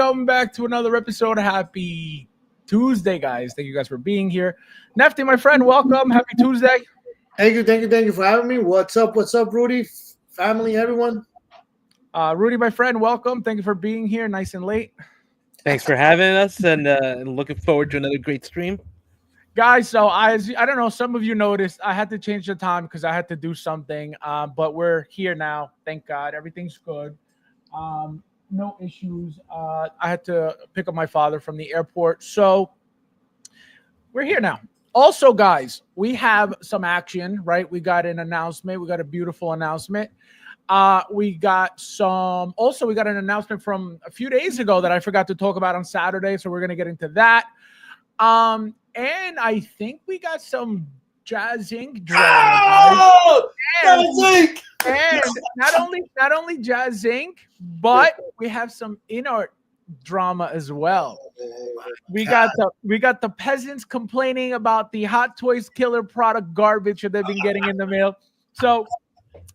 welcome back to another episode. Happy Tuesday, guys. Thank you guys for being here. Nefty, my friend, welcome. Happy Tuesday. Thank you for having me. What's up, Rudy? Family, everyone. Rudy, my friend, welcome. Thank you for being here nice and late. Thanks for having us, and looking forward to another great stream. Guys, so I don't know, some of you noticed I had to change the time because I had to do something, but we're here now. Thank God. Everything's good. No issues. I had to pick up my father from the airport, so we're here now. Also, guys, we have some action, right? We got an announcement. We got a beautiful announcement. We got an announcement from a few days ago that I forgot to talk about on Saturday, so we're going to get into that. And I think we got some Jazz Inc. drama. And not only Jazz Inc., but we have some InArt drama as well. We got the peasants complaining about the Hot Toys killer product garbage that they've been getting in the mail. So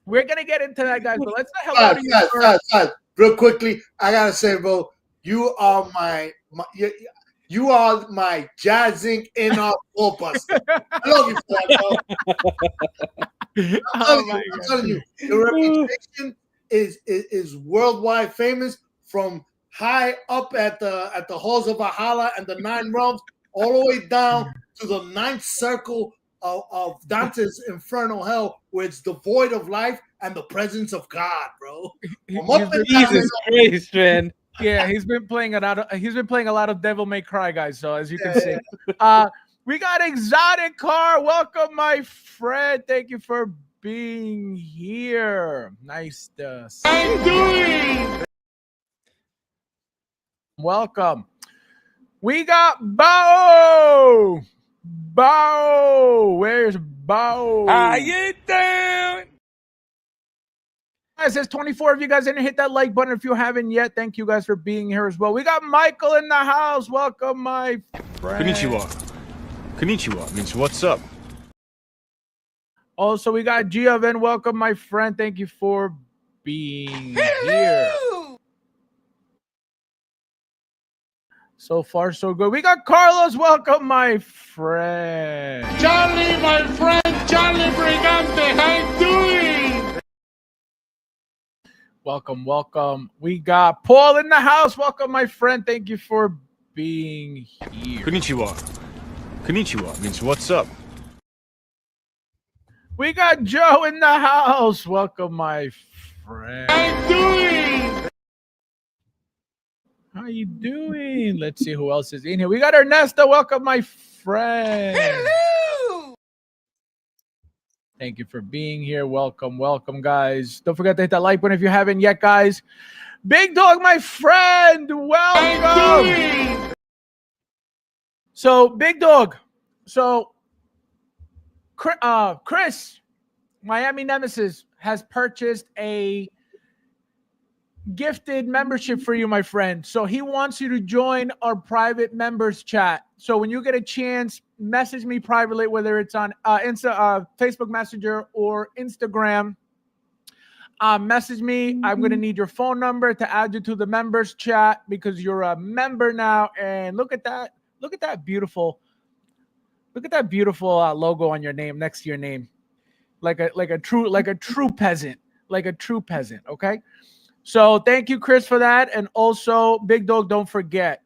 we're gonna get into that, guys. But let's say hello to you. Real quickly, I gotta say, bro, you are my Jazz Inc. InArt bullbuster. I love you for that, bro. I'm telling you, your reputation is worldwide famous, from high up at the halls of Valhalla and the 9 realms, all the way down to the 9th circle of Dante's infernal hell, where it's devoid of life and the presence of God, bro. Jesus Christ, man. Yeah, he's been playing a lot of Devil May Cry, guys. So as you can see, we got Exotic Car. Welcome, my friend. Thank you for being here. Nice to see you. Welcome. We got Bo. Where's Bo? How you doing? Guys, there's 24 of you guys didn't hit that like button if you haven't yet. Thank you guys for being here as well. We got Michael in the house. Welcome, my friend. Konnichiwa means what's up. Also, we got Giovan. Welcome, my friend. Thank you for being here. So far, so good. We got Carlos. Welcome, my friend. Charlie, my friend, Charlie Brigante, how you doing? Welcome. We got Paul in the house. Welcome, my friend. Thank you for being here. Konnichiwa means what's up. We got Joe in the house. Welcome, my friend. How you doing? Let's see who else is in here. We got Ernesto. Welcome, my friend. Hello. Thank you for being here. Welcome, guys. Don't forget to hit that like button if you haven't yet, guys. Big Dog, my friend. Welcome. So, Big Dog. So, Chris, Miami Nemesis, has purchased a gifted membership for you, my friend. So he wants you to join our private members chat. So when you get a chance, message me privately, whether it's on Facebook Messenger or Instagram. Message me. I'm going to need your phone number to add you to the members chat, because you're a member now. And look at that. Look at that beautiful logo on your name, next to your name. Like a true peasant. Okay? So thank you, Chris, for that. And also, Big Dog, don't forget.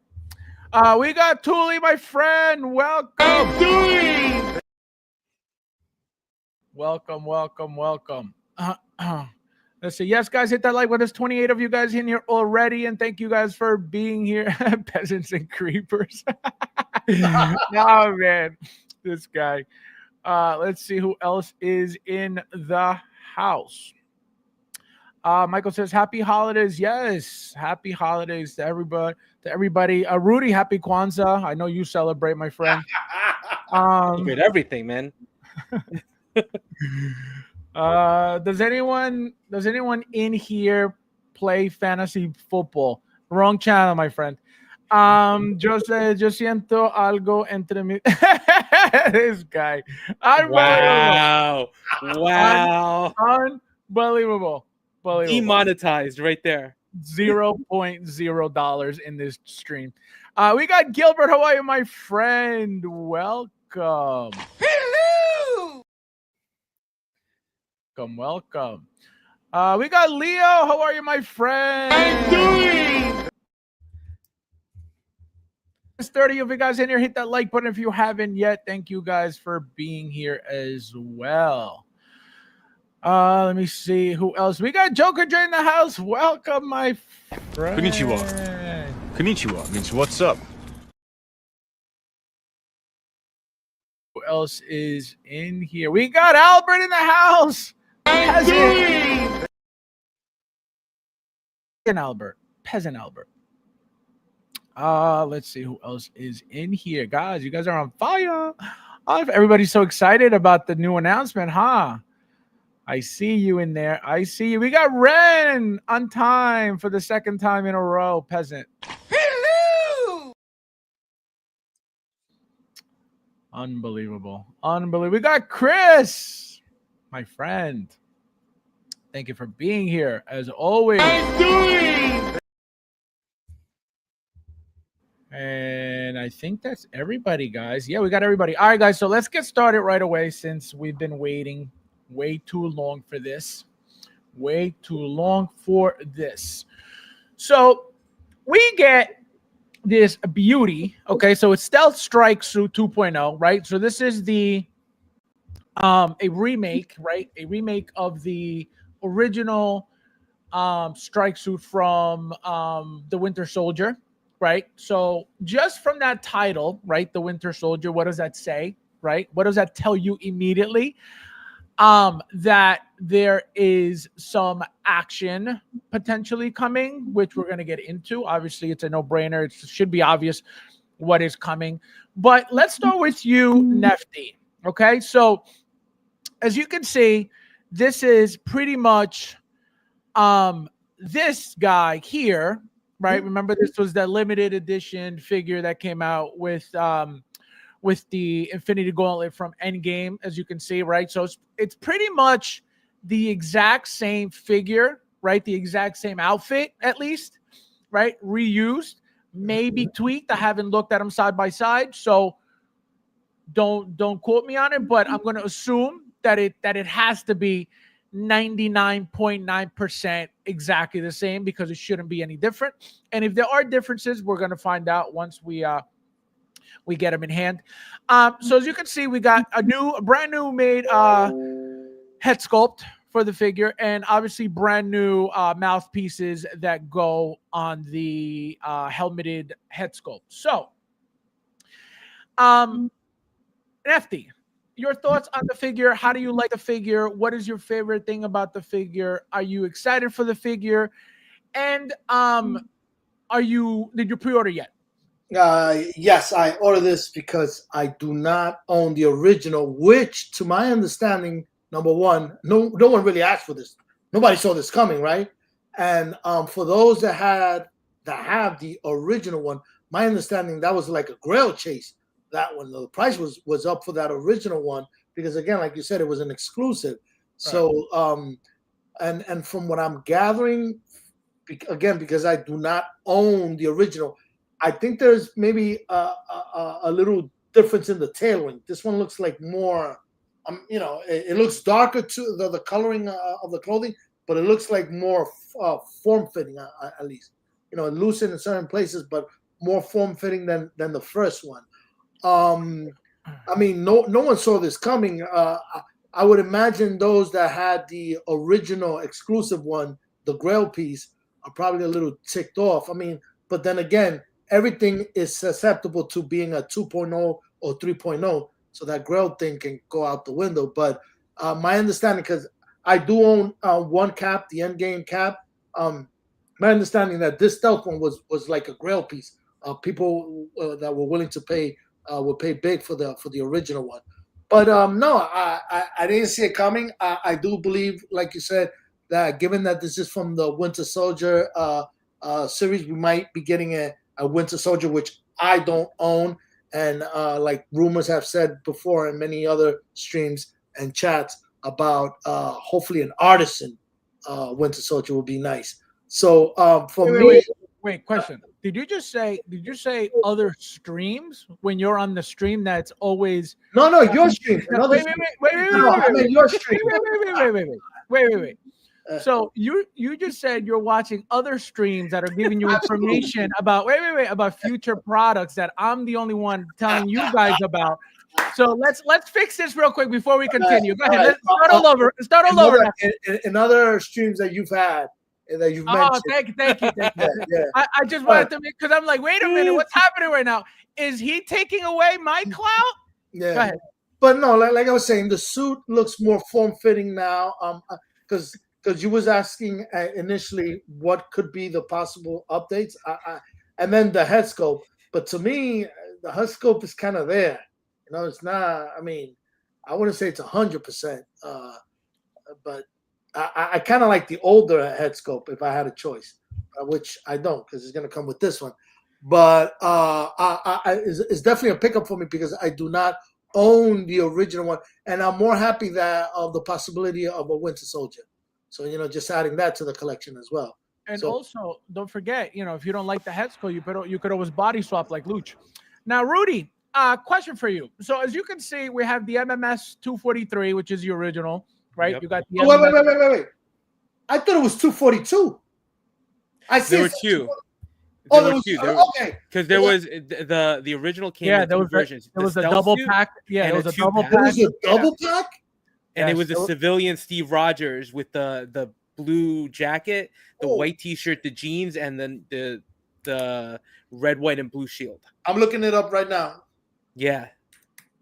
We got Thule, my friend. Welcome. Welcome. Let's see. Yes, guys, hit that like button. There's 28 of you guys in here already. And thank you guys for being here. Peasants and creepers. Oh, man. This guy. Let's see who else is in the house. Michael says, happy holidays. Yes, happy holidays to everybody. Rudy, happy Kwanzaa. I know you celebrate, my friend. Celebrate everything, man. Does anyone in here play fantasy football? Wrong channel, my friend. Yo siento algo entre mi. This guy. Wow. Unbelievable. Demonetized right there. $0.0 in this stream. We got Gilbert. How are you, my friend? Welcome. Hello. Welcome. We got Leo. How are you, my friend? I'm doing. 30 of you guys in here, hit that like button if you haven't yet. Thank you guys for being here as well. Let me see who else. We got Joker J in the house. Welcome, my friend. Konnichiwa. Konnichiwa means what's up. Who else is in here? We got Albert in the house. Peasant Albert. Let's see who else is in here. Guys, you guys are on fire. Everybody's so excited about the new announcement, huh? I see you in there. I see you. We got Ren on time for the second time in a row. Peasant. Hello. Unbelievable. We got Chris, my friend. Thank you for being here, as always. I'm doing. And I think that's everybody, guys. Yeah, we got everybody. All right, guys, so let's get started right away since we've been waiting way too long for this. So we get this beauty. Okay, so it's Stealth Strike Suit 2.0, right? So this is the a remake, right? A remake of the original strike suit from the Winter Soldier, right? So just from that title, right? The Winter Soldier, what does that say, right? What does that tell you immediately? That there is some action potentially coming, which we're going to get into. Obviously, it's a no-brainer. It should be obvious what is coming. But let's start with you, Nefty. Okay, so as you can see, this is pretty much this guy here, right? Remember, this was the limited edition figure that came out with the Infinity Gauntlet from Endgame, as you can see, right? So it's pretty much the exact same figure, right? The exact same outfit, at least, right? Reused, maybe tweaked. I haven't looked at them side by side, so don't quote me on it, but I'm going to assume that it has to be 99.9% exactly the same, because it shouldn't be any different. And if there are differences, we're going to find out once we get them in hand. So as you can see, we got a brand new made head sculpt for the figure, and obviously brand new mouthpieces that go on the helmeted head sculpt. So, Nefty, your thoughts on the figure? How do you like the figure? What is your favorite thing about the figure? Are you excited for the figure? And did you pre-order yet? Yes, I ordered this because I do not own the original, which, to my understanding, number one, no one really asked for this. Nobody saw this coming, right? And for those that have the original one, my understanding, that was like a Grail chase. That one, the price was up for that original one because, again, like you said, it was an exclusive. Right. So, and from what I'm gathering, again, because I do not own the original, I think there's maybe a little difference in the tailoring. This one looks like more, it looks darker to the coloring of the clothing, but it looks like more form-fitting, at least. Loosened in certain places, but more form-fitting than the first one. No one saw this coming. I would imagine those that had the original exclusive one, the Grail piece, are probably a little ticked off. But then again, everything is susceptible to being a 2.0 or 3.0, so that Grail thing can go out the window. But my understanding, because I do own one cap, the Endgame cap, my understanding that this stealth one was like a Grail piece. People that were willing to pay would pay big for the original one. But no, I didn't see it coming. I do believe, like you said, that given that this is from the Winter Soldier series, we might be getting a Winter Soldier, which I don't own. And like rumors have said before in many other streams and chats about hopefully an artisan Winter Soldier would be nice. So for Wait, me, wait, question. Did you say other streams when you're on the stream that's always no, your stream. Another wait, stream. wait, wait, wait, No, wait, I wait, meant wait, your stream. wait. So you just said you're watching other streams that are giving you information about about future products that I'm the only one telling you guys about. So let's fix this real quick before we continue. Go ahead. Let's start all over. Start all over. In other streams that you've had and that you've mentioned. Oh, thank you. Yeah. I just wanted to make, because I'm like, wait a minute, what's happening right now? Is he taking away my clout? Yeah. Go ahead. But no, like I was saying, the suit looks more form fitting now. Because you was asking initially what could be the possible updates, and then the head scope. But to me, the head scope is kind of there. You know, it's not. I mean, I wouldn't say it's 100%, but I kind of like the older head scope if I had a choice, which I don't because it's going to come with this one. But it's definitely a pickup for me because I do not own the original one, and I'm more happy that of the possibility of a Winter Soldier. So just adding that to the collection as well. And also, don't forget, if you don't like the head sculpt, you could always body swap like Luch. Now, Rudy, question for you. So as you can see, we have the MMS 243, which is the original, right? Yep. You got the wait. I thought it was 242. There were two. There was two. Okay. Because there was the original came in two versions. There was a double pack. Yeah, it was a double pack. It was a double pack? And it was a civilian Steve Rogers with the blue jacket, the white T-shirt, the jeans, and then the red, white, and blue shield. I'm looking it up right now. Yeah.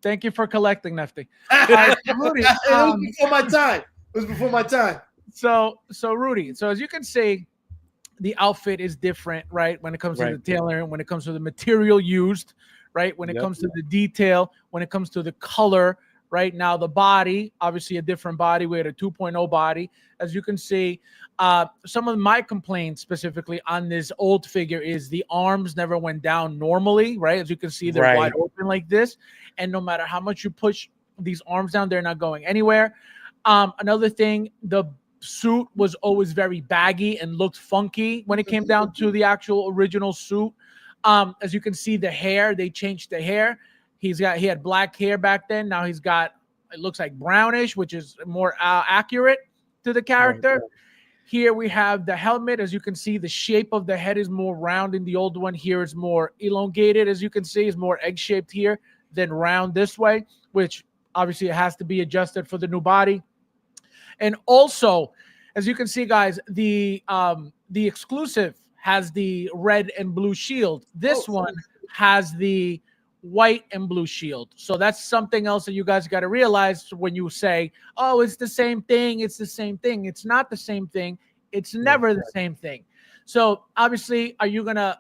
Thank you for collecting, Nefty. Rudy, it was before my time. It was before my time. So Rudy, so as you can see, the outfit is different, right? When it comes to the tailoring, when it comes to the material used, right? When it comes to the detail, when it comes to the color, right? Now the body, obviously a different body. We had a 2.0 body. As you can see, some of my complaints specifically on this old figure is the arms never went down normally, right? As you can see, they're wide open like this. And no matter how much you push these arms down, they're not going anywhere. Another thing, the suit was always very baggy and looked funky when it came down to the actual original suit. As you can see, the hair, they changed the hair. He had black hair back then. Now he's got, it looks like brownish, which is more accurate to the character. Here we have the helmet. As you can see, the shape of the head is more round in the old one. Here it's more elongated. As you can see, it's more egg-shaped here than round this way, which obviously it has to be adjusted for the new body. And also, as you can see, guys, the exclusive has the red and blue shield. This one has the white and blue shield. So that's something else that you guys got to realize when you say, oh, it's the same thing. It's the same thing. It's not the same thing. It's never the same thing. So obviously, are you going to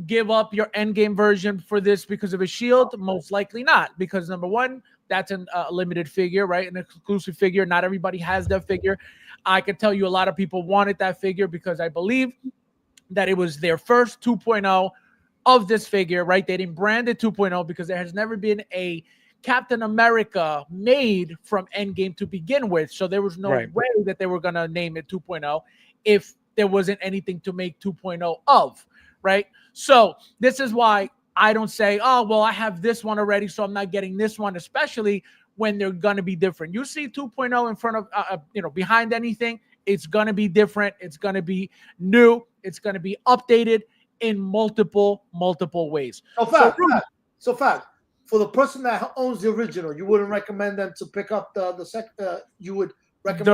give up your endgame version for this because of a shield? Most likely not, because number one, that's a limited figure, right? An exclusive figure. Not everybody has that figure. I can tell you a lot of people wanted that figure because I believe that it was their first 2.0 of this figure, right? They didn't brand it 2.0 because there has never been a Captain America made from Endgame to begin with. So there was no way that they were going to name it 2.0 if there wasn't anything to make 2.0 of, right? So this is why I don't say, oh, well, I have this one already, so I'm not getting this one, especially when they're going to be different. You see 2.0 in front of, behind anything, it's going to be different. It's going to be new. It's going to be updated in multiple ways. So fact, for the person that owns the original, you wouldn't recommend them to pick up the second. You would recommend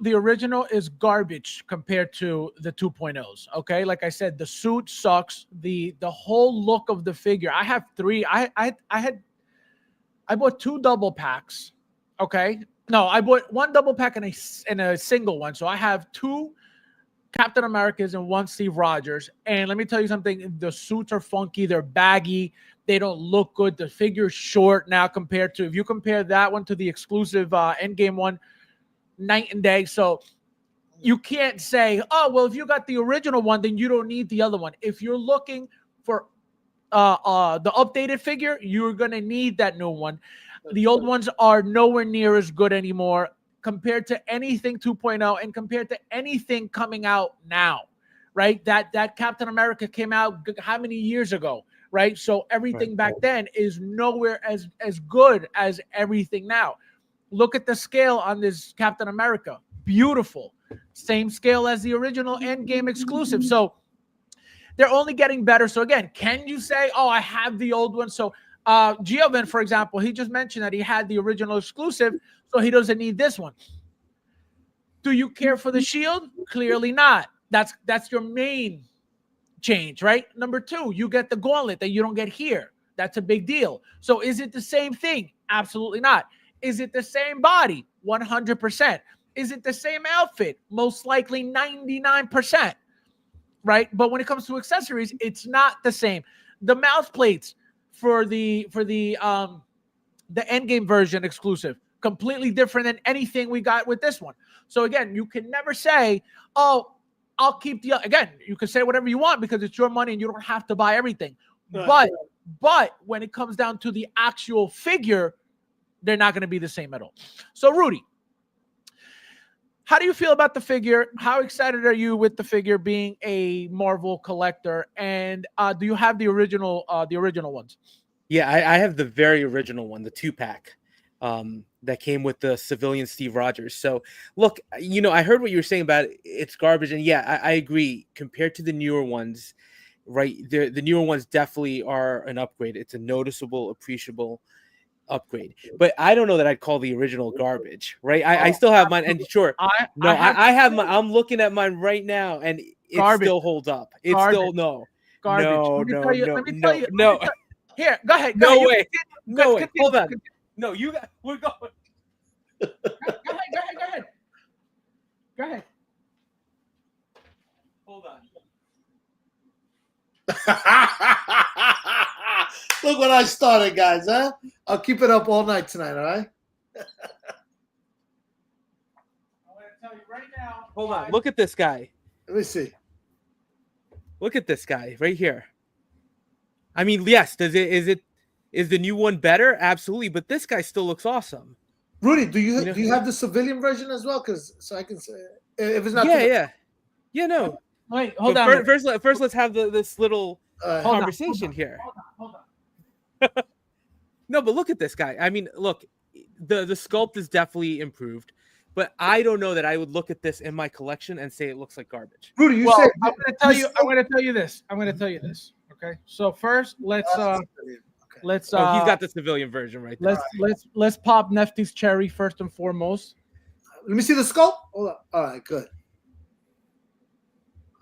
the original is garbage compared to the 2.0s. Okay, like I said, the suit sucks. The whole look of the figure. I have three. I bought 2 double packs. Okay, no, I bought 1 double pack and a single one. So I have 2 Captain Americas and 1 Steve Rogers. And let me tell you something. The suits are funky. They're baggy. They don't look good. The figure's short now compared to, if you compare that one to the exclusive Endgame one, night and day. So you can't say, oh, well, if you got the original one, then you don't need the other one. If you're looking for the updated figure, you're going to need that new one. The old ones are nowhere near as good anymore compared to anything 2.0 and compared to anything coming out now, right? That Captain America came out how many years ago, right? So everything back then is nowhere as good as everything now. Look at the scale on this Captain America. Beautiful. Same scale as the original Endgame exclusive. So they're only getting better. So again, can you say, oh, I have the old one? So Giovan, for example, he just mentioned that he had the original exclusive, so he doesn't need this one. Do you care for the shield? Clearly not. That's your main change, right? Number two, you get the gauntlet that you don't get here. That's a big deal. So is it the same thing? Absolutely not. Is it the same body? 100%. Is it the same outfit? Most likely 99%, right? But when it comes to accessories, it's not the same. The mouth plates for the Endgame version exclusive, completely different than anything we got with this one. So again, you can never say, oh, I'll keep the, again, you can say whatever you want because it's your money and you don't have to buy everything. But when it comes down to the actual figure, they're not going to be the same at all. So Rudy, how do you feel about the figure? How excited are you with the figure being a Marvel collector? And do you have the original ones? Yeah, I have the very original one, the 2-pack that came with the civilian Steve Rogers. So look, I heard what you were saying about it's garbage. And yeah, I agree. Compared to the newer ones, right? The newer ones definitely are an upgrade. It's a noticeable, appreciable upgrade. But I don't know that I'd call the original garbage, right? I still have mine. And sure, I have mine. I'm looking at mine right now and it still holds up. It's garbage. Still garbage. No. Here, go ahead. No way. Hold on. No, we're going. Go ahead. Hold on. Look what I started, guys, huh? I'll keep it up all night tonight, all right? I'm going to tell you right now. Hold on. Look at this guy. Let me see. Look at this guy right here. I mean, yes, is the new one better? Absolutely, but this guy still looks awesome. Rudy, do you have the civilian version as well? So I can say if it's not. Yeah. No. Wait, hold on. First, let's have this little conversation here. Hold on. No, but look at this guy. I mean, look, the sculpt is definitely improved, but I don't know that I would look at this in my collection and say it looks like garbage. Rudy, I'm going to tell you this. Okay. So first, let's. He's got the civilian version right there. Let's pop Nefty's cherry first and foremost. Let me see the sculpt. Hold on. All right, good.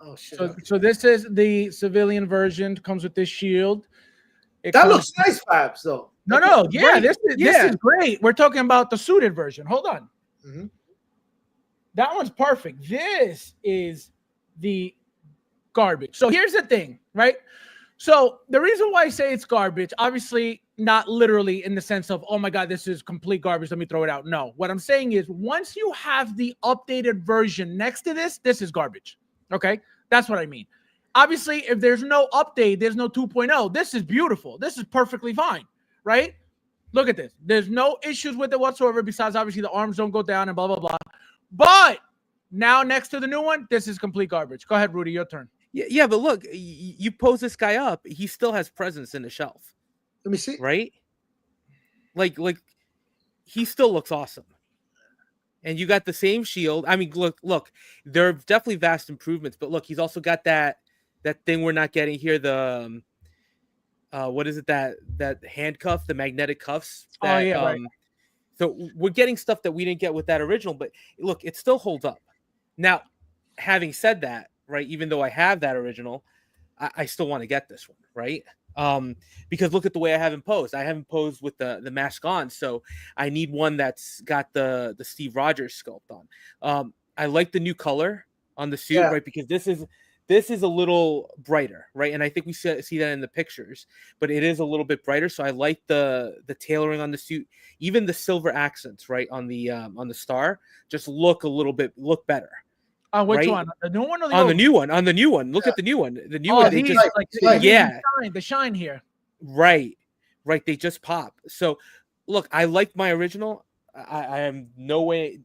Oh shit. So this is the civilian version. Comes with this shield. That looks nice, Fabs, though. No. Yeah, this is great. We're talking about the suited version. Hold on. Mm-hmm. That one's perfect. This is the garbage. So here's the thing, right? So the reason why I say it's garbage, obviously not literally in the sense of, oh my God, this is complete garbage, let me throw it out. No, what I'm saying is once you have the updated version next to this is garbage. Okay, that's what I mean. Obviously, if there's no update, there's no 2.0, this is beautiful. This is perfectly fine, right? Look at this. There's no issues with it whatsoever besides obviously the arms don't go down and blah, blah, blah. But now next to the new one, this is complete garbage. Go ahead, Rudy, your turn. Yeah, but look, you pose this guy up, he still has presence in the shelf. Let me see. Right? Like he still looks awesome. And you got the same shield. I mean, look, there are definitely vast improvements, but look, he's also got that thing we're not getting here, the what is it, that handcuff, the magnetic cuffs. Right. So we're getting stuff that we didn't get with that original, but look, it still holds up. Now, having said that, right, even though I have that original, I still want to get this one, right? Because look at the way I have him posed. I have him posed with the mask on, so I need one that's got the Steve Rogers sculpt on. I like the new color on the suit, right? Because this is a little brighter, right? And I think we see that in the pictures, but it is a little bit brighter. So I like the tailoring on the suit, even the silver accents, right, on the star, just look better. Which one? The new one or the on old? the new one? On the new one. Look at the new one. The new one. They just the shine here. Right. They just pop. So, look, I like my original. I am no way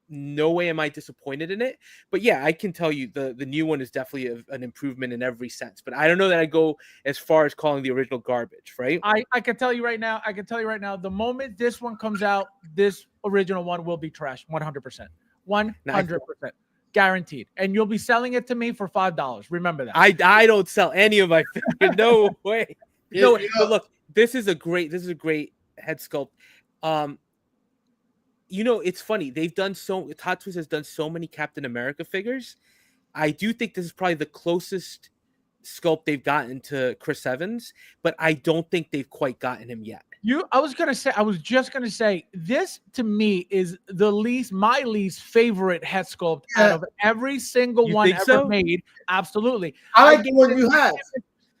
no way am I disappointed in it. But yeah, I can tell you the new one is definitely an improvement in every sense. But I don't know that I go as far as calling the original garbage, right? I can tell you right now. The moment this one comes out, this original one will be trash. 100%. 100%. Guaranteed. And you'll be selling it to me for $5. Remember that. I don't sell any of my figures. No way. No, but look, this is a great head sculpt. It's funny. Hot Toys has done so many Captain America figures. I do think this is probably the closest sculpt they've gotten to Chris Evans, but I don't think they've quite gotten him yet. I was just gonna say this to me is my least favorite head sculpt out of every single one ever made. Absolutely. I like the one you have.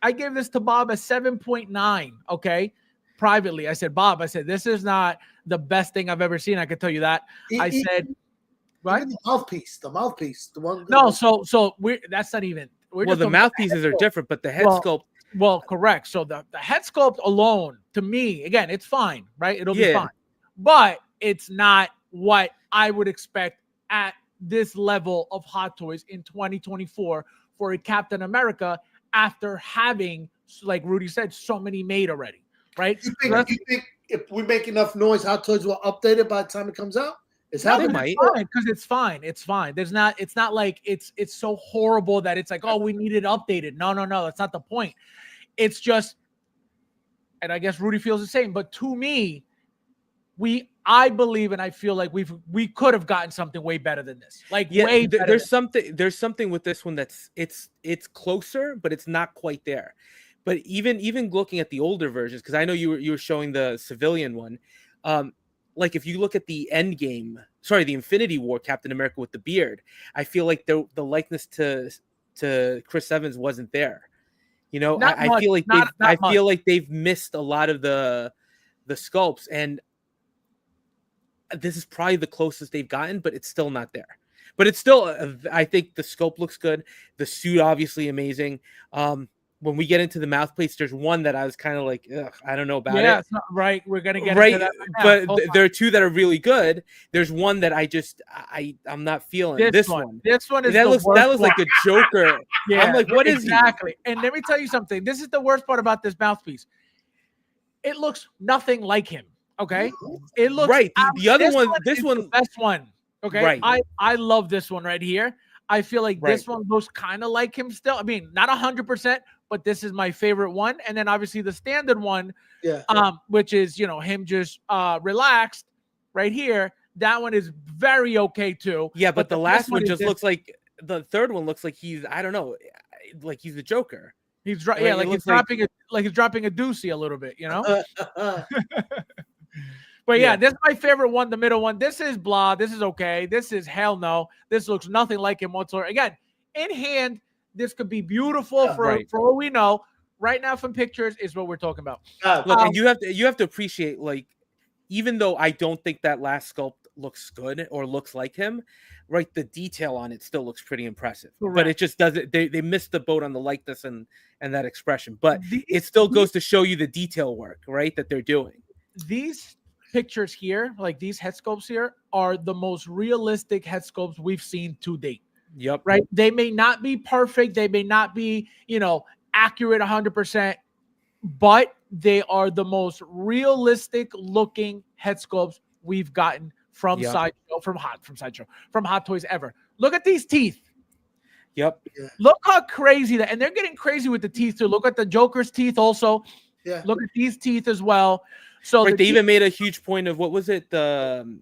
I gave this to Bob a 7.9. Okay. Privately, I said, Bob, this is not the best thing I've ever seen. I can tell you that. I said, right? The mouthpiece, the one. No, so that's not even. The mouthpieces are different, but the head sculpt. Well, correct. So the head sculpt alone, to me, again, it's fine, right? It'll be fine. But it's not what I would expect at this level of Hot Toys in 2024 for a Captain America after having, like Rudy said, so many made already, right? You think if we make enough noise, Hot Toys will update it by the time it comes out? Because it's fine. It's fine. It's not like it's so horrible that it's like, oh, we need it updated. No. That's not the point. It's just, and I guess Rudy feels the same, but to me, I believe and I feel like we could have gotten something way better than this. Like way better. There's something with this one that's it's closer, but it's not quite there. But even looking at the older versions, because I know you were showing the civilian one, like if you look at the the Infinity War Captain America with the beard, I feel like the likeness to Chris Evans wasn't there. I feel like they've missed a lot of the sculpts, and this is probably the closest they've gotten, but it's still not there. But it's still, I think the sculpt looks good. The suit obviously amazing. When we get into the mouth plates, there's one that I was kind of like, I don't know about it. Yeah, it's not right. We're gonna get into that right now. But there are two that are really good. There's one that I'm not feeling. This one. This one is that looks like a Joker. Yeah, I'm like, what is exactly? And let me tell you something. This is the worst part about this mouthpiece. It looks nothing like him. Okay, it looks right. The other one, this one, the best one. Okay, right. I love this one right here. I feel like this one looks kind of like him still. I mean, not 100%, but this is my favorite one. And then obviously the standard one, which is, him just relaxed right here. That one is very okay too. Yeah, but the last one just looks like, the third one looks like he's, I don't know, like he's the Joker. He's like he's dropping a doozy a little bit, But yeah, this is my favorite one, the middle one. This is blah. This is okay. This is hell no. This looks nothing like him whatsoever. Again, in hand, this could be beautiful for all we know. Right now, from pictures is what we're talking about. Look, and you have to appreciate, like, even though I don't think that last sculpt looks good or looks like him, right? The detail on it still looks pretty impressive. Correct. But it just doesn't. They missed the boat on the likeness and that expression. But it still goes to show you the detail work, right? That they're doing. These pictures here, like these head sculpts here, are the most realistic head sculpts we've seen to date. Yep. Right. They may not be perfect. They may not be, accurate 100%, but they are the most realistic looking head sculpts we've gotten from from Hot Toys ever. Look at these teeth. Yep. Yeah. Look how crazy and they're getting crazy with the teeth too. Look at the Joker's teeth also. Yeah. Look at these teeth as well. So they even made a huge point of, what was it? The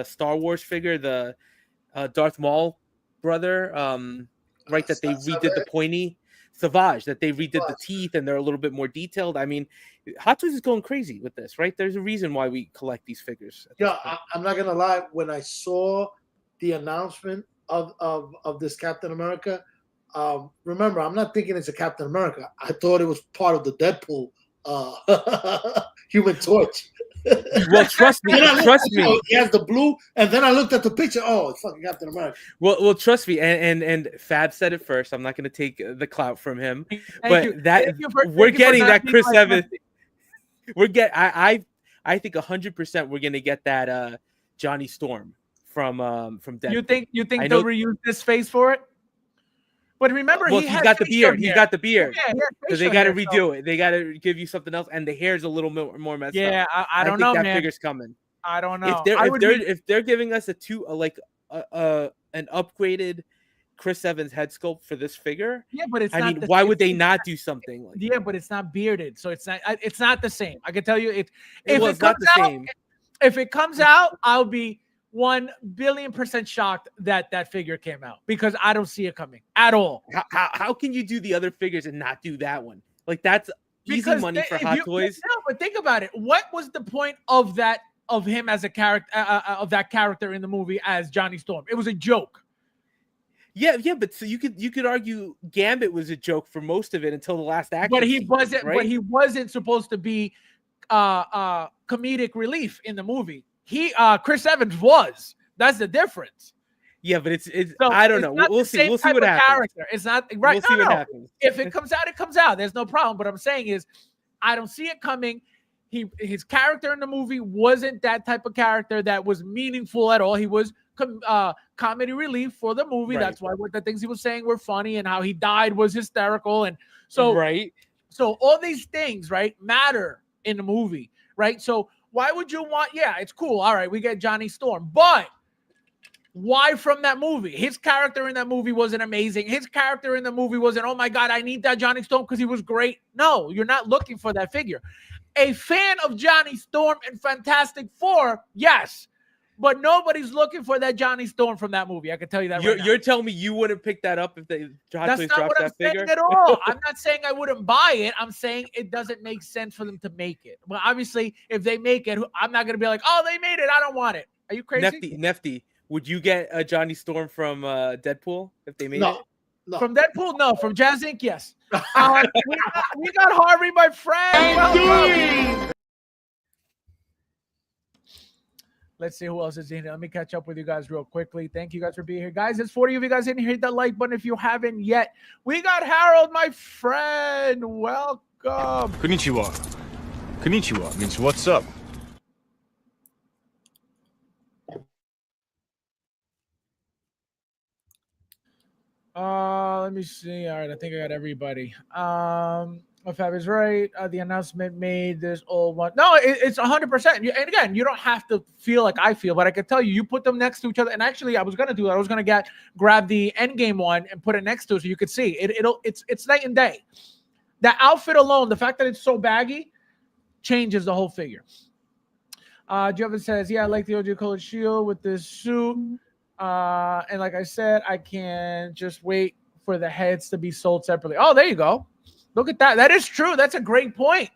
Star Wars figure, the Darth Maul brother, that they redid the pointy Savage, that they redid the teeth and they're a little bit more detailed. I mean, Hot Toys is going crazy with this, right? There's a reason why we collect these figures. I'm not gonna lie. When I saw the announcement of this Captain America, remember, I'm not thinking it's a Captain America. I thought it was part of the Deadpool Human Torch. Well, trust me. He has the blue, and then I looked at the picture. Oh, it's fucking Captain America. Well, trust me. And Fab said it first. I'm not going to take the clout from him, we're getting that Chris Evans. I think 100% we're going to get that Johnny Storm from Deadpool. You think I they'll know- reuse this face for it? But remember, well, he's he's got the beard. He's got the beard. Yeah, So they got to redo it. They got to give you something else, and the hair's a little more messed up. Yeah, I don't think know, that man. figure's coming. I don't know. If they're giving us an upgraded Chris Evans head sculpt for this figure, yeah, but it's. Why would they not do something like? Yeah, but it's not bearded, so it's not the same. I can tell you, if it's not the same. If it comes out, I'll be 1,000,000,000% shocked that figure came out because I don't see it coming at all. How can you do the other figures and not do that one? Like that's easy money for Hot Toys. No, but think about it. What was the point of him as a character of that character in the movie as Johnny Storm? It was a joke. Yeah, but so you could argue Gambit was a joke for most of it until the last action. But he wasn't. Right? But he wasn't supposed to be comedic relief in the movie. Chris Evans was. That's the difference. Yeah, but it's so I don't know. We'll see. We'll see what happens. Character. It's not right. We'll see what happens. If it comes out, it comes out. There's no problem. What I'm saying is, I don't see it coming. His character in the movie wasn't that type of character that was meaningful at all. He was comedy relief for the movie. Right. That's why the things he was saying were funny, and how he died was hysterical. And so, right. So all these things, right, matter in the movie, right? So why would you want? Yeah, it's cool. All right, we get Johnny Storm, but why from that movie? His character in that movie wasn't amazing. His character in the movie wasn't, oh my God, I need that Johnny Storm because he was great. No, you're not looking for that figure. A fan of Johnny Storm and Fantastic Four, yes, but nobody's looking for that Johnny Storm from that movie. I can tell you that right now. You're telling me you wouldn't pick that up if they That's not what I'm saying at all. I'm not saying I wouldn't buy it. I'm saying it doesn't make sense for them to make it. Well, obviously, if they make it, I'm not going to be like, oh, they made it. I don't want it. Are you crazy? Nefty, would you get a Johnny Storm from Deadpool if they made it? No. From Deadpool, no. From Jazz Inc., yes. We got Harvey, my friend. Welcome. Let's see who else is in here. Let me catch up with you guys real quickly. Thank you guys for being here. Guys, there's 40 of you guys in here. Hit that like button if you haven't yet. We got Harold, my friend. Welcome. Konnichiwa. Konnichiwa means what's up. Let me see. All right, I think I got everybody. Fab is right. The announcement made this old one. No, it's 100%. And again, you don't have to feel like I feel, but I can tell you, you put them next to each other. And actually, I was gonna do that. I was gonna grab the Endgame one and put it next to it so you could see. It's night and day. The outfit alone, the fact that it's so baggy, changes the whole figure. Jevin says, "Yeah, I like the OG colored shield with this suit." And like I said, I can just wait for the heads to be sold separately. Oh, there you go. Look at that. That is true. That's a great point.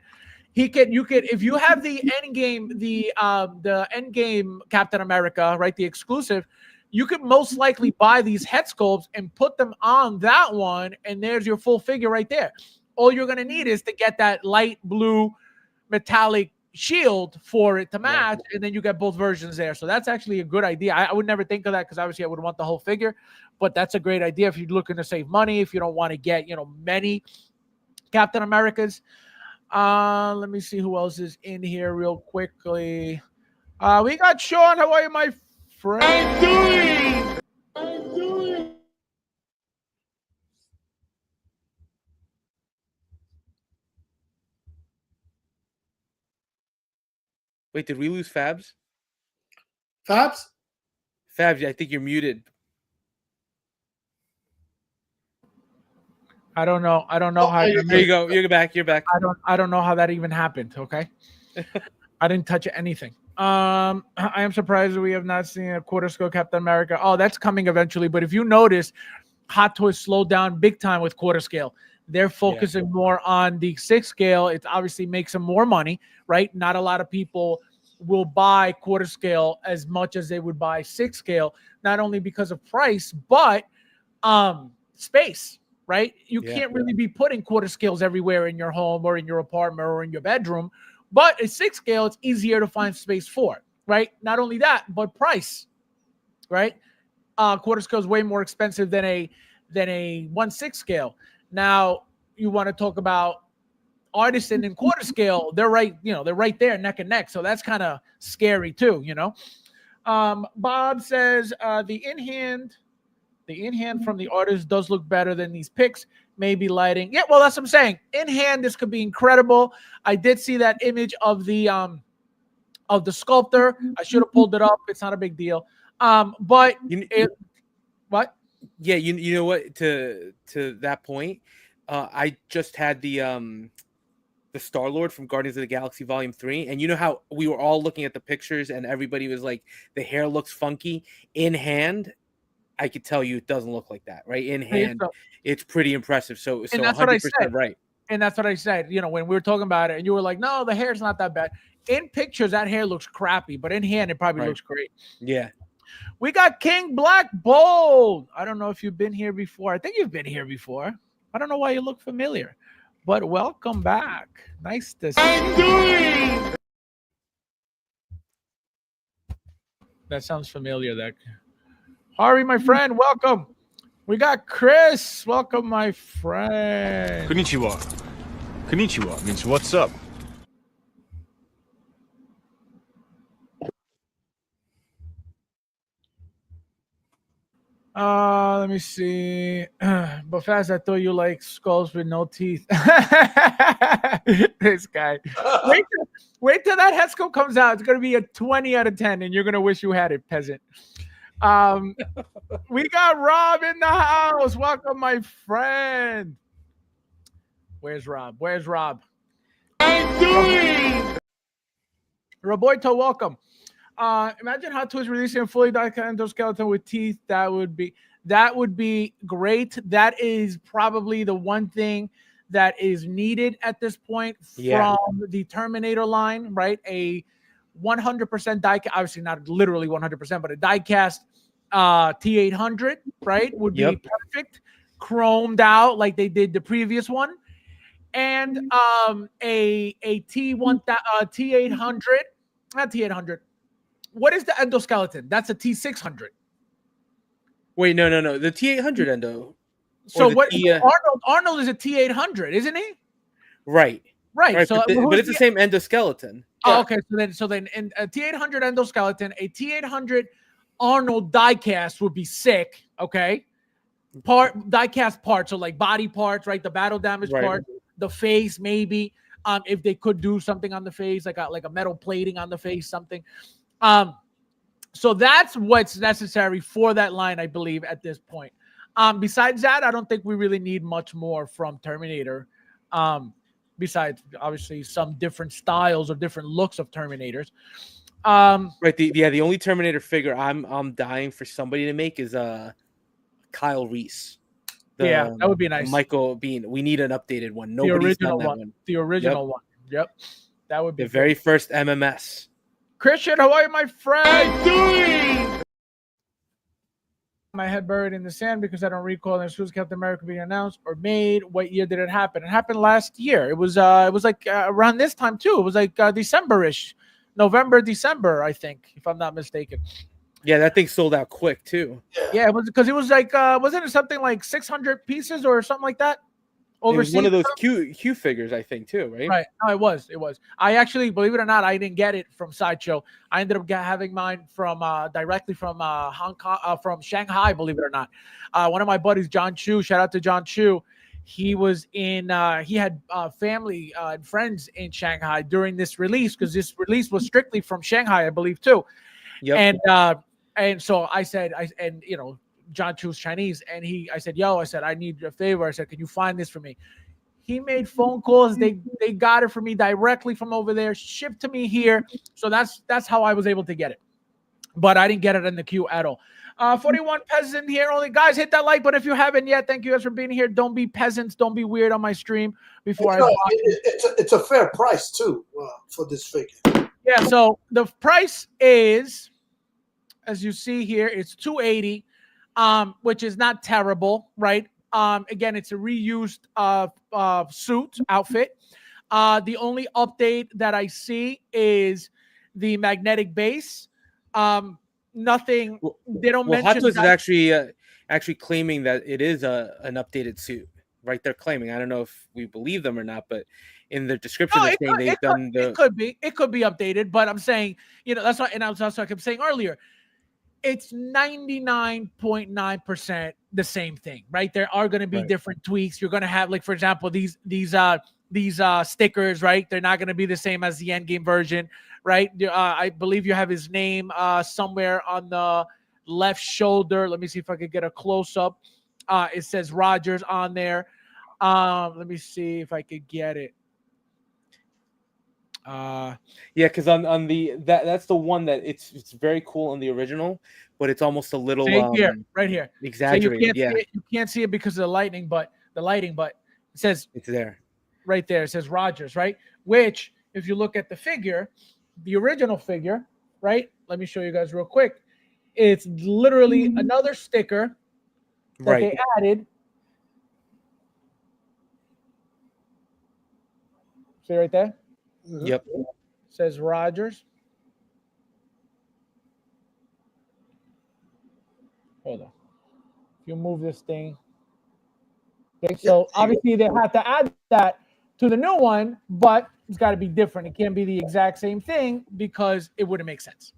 You could, if you have the Endgame, the Endgame Captain America, right, the exclusive, you could most likely buy these head sculpts and put them on that one, and there's your full figure right there. All you're gonna need is to get that light blue metallic shield for it to match, and then you get both versions there. So that's actually a good idea. I would never think of that because obviously I would want the whole figure, but that's a great idea if you're looking to save money, if you don't want to get, many Captain Americas. Let me see who else is in here real quickly. We got Sean. How are you, my friend? I'm doing. Wait, did we lose Fabs? Fabs, I think you're muted. I don't know how. There you go. You're back. I don't know how that even happened. Okay, I didn't touch anything. I am surprised we have not seen a quarter scale Captain America. Oh, that's coming eventually. But if you notice, Hot Toys slowed down big time with quarter scale. They're focusing more on the 6 scale. It obviously makes them more money, right? Not a lot of people will buy quarter scale as much as they would buy 6 scale, not only because of price, but space, right? You can't really be putting quarter scales everywhere in your home or in your apartment or in your bedroom. But a 6 scale, it's easier to find space for, right? Not only that, but price, right? Quarter scale is way more expensive than a 1/6 scale. Now, you want to talk about artisan and quarter scale, they're right there neck and neck. So that's kind of scary too, Bob says the in hand from the artist does look better than these pics. Maybe lighting. Yeah, well, that's what I'm saying. In hand, this could be incredible. I did see that image of the sculptor. I should have pulled it up. It's not a big deal. But what? Yeah, you know what? To that point, I just had the Star-Lord from Guardians of the Galaxy Volume 3, and you know how we were all looking at the pictures and everybody was like, the hair looks funky. In hand, I could tell you it doesn't look like that, right? In hand, it's pretty impressive. So that's 100% what I said. Right. And that's what I said. You know, when we were talking about it, and you were like, "No, the hair's not that bad." In pictures, that hair looks crappy, but in hand, it probably looks great. Yeah. We got King Black Bold. I don't know if you've been here before. I think you've been here before. I don't know why you look familiar, but welcome back. Nice to see you. That sounds familiar. That Hari, my friend, welcome. We got Chris. Welcome, my friend. Konnichiwa. Konnichiwa means what's up. Let me see. But fast, I thought you like skulls with no teeth. This guy. Wait till that head sculpt comes out. It's gonna be a 20 out of 10, and you're gonna wish you had it, peasant. We got Rob in the house. Welcome, my friend. Where's Rob? Where's Rob? Roboito, welcome. Imagine Hot Toys releasing a fully die-cut endoskeleton with teeth. That would be great. That is probably the one thing that is needed at this point from the Terminator line, right? A 100% die-cast, obviously not literally 100%, but a die-cast T800, right, would be perfect, chromed out like they did the previous one, and a T800, not T800. What is the endoskeleton? That's a T600. Wait, no. The T800 endo. So what? Arnold is a T800, isn't he? Right. So, but it's the same endoskeleton. Oh, okay. So then, a T800 endoskeleton, a T800 Arnold diecast would be sick. Okay. Diecast parts, so like body parts, right? The battle damage part, the face, maybe. If they could do something on the face, like a metal plating on the face, something. So that's what's necessary for that line, I believe, at this point. Besides that, I don't think we really need much more from Terminator. Besides, obviously, some different styles or different looks of Terminators. Right. The only Terminator figure I'm dying for somebody to make is Kyle Reese. That would be nice. Michael Bean. We need an updated one. Nobody's done that one. The original one. Yep. That would be the very first MMS. Christian, how are you, my friend? My head buried in the sand because I don't recall the Suicide Captain America being announced or made. What year did it happen? It happened last year. It was like around this time too. It was like December-ish, November, December, I think, if I'm not mistaken. Yeah, that thing sold out quick too. Yeah, it was because it was like wasn't it something like 600 pieces or something like that? Overseas, one of those Q figures, I think, too, right? Right. No, it was. I actually, believe it or not, I didn't get it from Sideshow. I ended up having mine from directly from Hong Kong, from Shanghai. Believe it or not, one of my buddies, John Chu. Shout out to John Chu. He was in. He had family and friends in Shanghai during this release because this release was strictly from Shanghai, I believe, too. Yep. And so I said, John Chu's Chinese, and I said, I need a favor. I said, can you find this for me? He made phone calls. They got it for me directly from over there, shipped to me here. So that's how I was able to get it. But I didn't get it in the queue at all. 41 peasants here only. Guys, hit that like button if you haven't yet. Thank you guys for being here. Don't be peasants. Don't be weird on my stream before it's a fair price too for this figure. Yeah, so the price is, as you see here, it's $280. Which is not terrible, right? Again, it's a reused suit outfit. The only update that I see is the magnetic base. Nothing. They don't mention. Hot Toys is actually claiming that it is an updated suit, right? They're claiming. I don't know if we believe them or not, but in the description, they're saying they've done the. It could be updated, but I'm saying, that's what, and that's what I kept saying earlier. it's 99.9% the same thing, right? There are going to be different tweaks. You're going to have, like, for example, these stickers, right? They're not going to be the same as the endgame version, right? I believe you have his name somewhere on the left shoulder. Let me see if I could get a close up. It says Rogers on there. Let me see if I could get it. Yeah, because on the that's the one that it's very cool on the original, but it's almost a little here, right here, exaggerated. So you can't see it because of the lighting, but it says it's there, right there. It says Rogers, right? Which, if you look at the figure, the original figure, right? Let me show you guys real quick. It's literally another sticker that they added. See right there? Yep. It says Rogers. Hold on. If you move this thing. Okay, so obviously they have to add that to the new one, but it's got to be different. It can't be the exact same thing because it wouldn't make sense.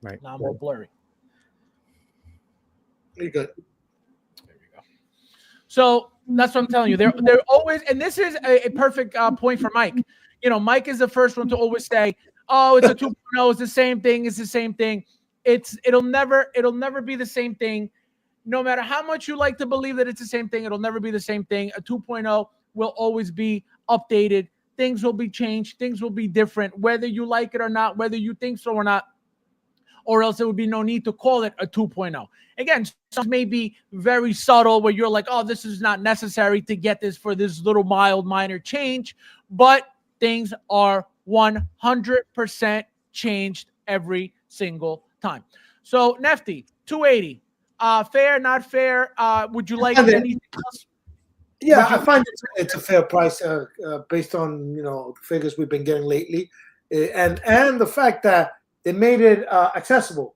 Right. Now I'm more blurry. Pretty good. There we go. So that's what I'm telling you. They're always, and this is a perfect point for Mike. You know, Mike is the first one to always say, "Oh, it's a 2.0. It's the same thing. It's the same thing." It'll never be the same thing. No matter how much you like to believe that it's the same thing, it'll never be the same thing. A 2.0 will always be updated. Things will be changed. Things will be different, whether you like it or not, whether you think so or not, or else there would be no need to call it a 2.0. Again, some may be very subtle where you're like, oh, this is not necessary to get this for this little mild minor change, but things are 100% changed every single time. So Nefty, 280, fair, not fair? Would you like anything else? Yeah, I find it's a fair price based on the figures we've been getting lately, and the fact that they made it accessible.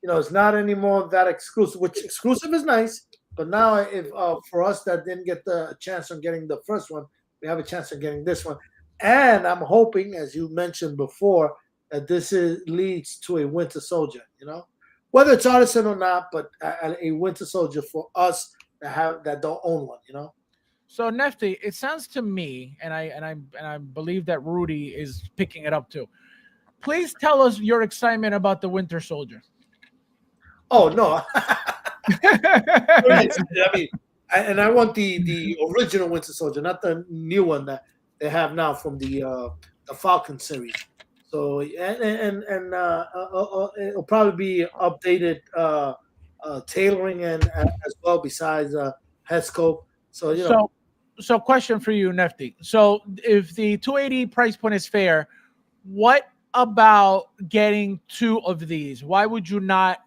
It's not anymore that exclusive. Which exclusive is nice, but now if for us that didn't get the chance on getting the first one, we have a chance of getting this one. And I'm hoping, as you mentioned before, that this leads to a Winter Soldier. Whether it's artisan or not, but a Winter Soldier for us that don't own one. So Nefty, it sounds to me, and I believe that Rudy is picking it up too. Please tell us your excitement about the Winter Soldier. Oh no! I mean, I want the original Winter Soldier, not the new one that they have now from the Falcon series. So it'll probably be updated tailoring and as well besides head sculpt. So question for you, Nefty. So if the 280 price point is fair, what about getting two of these? Why would you not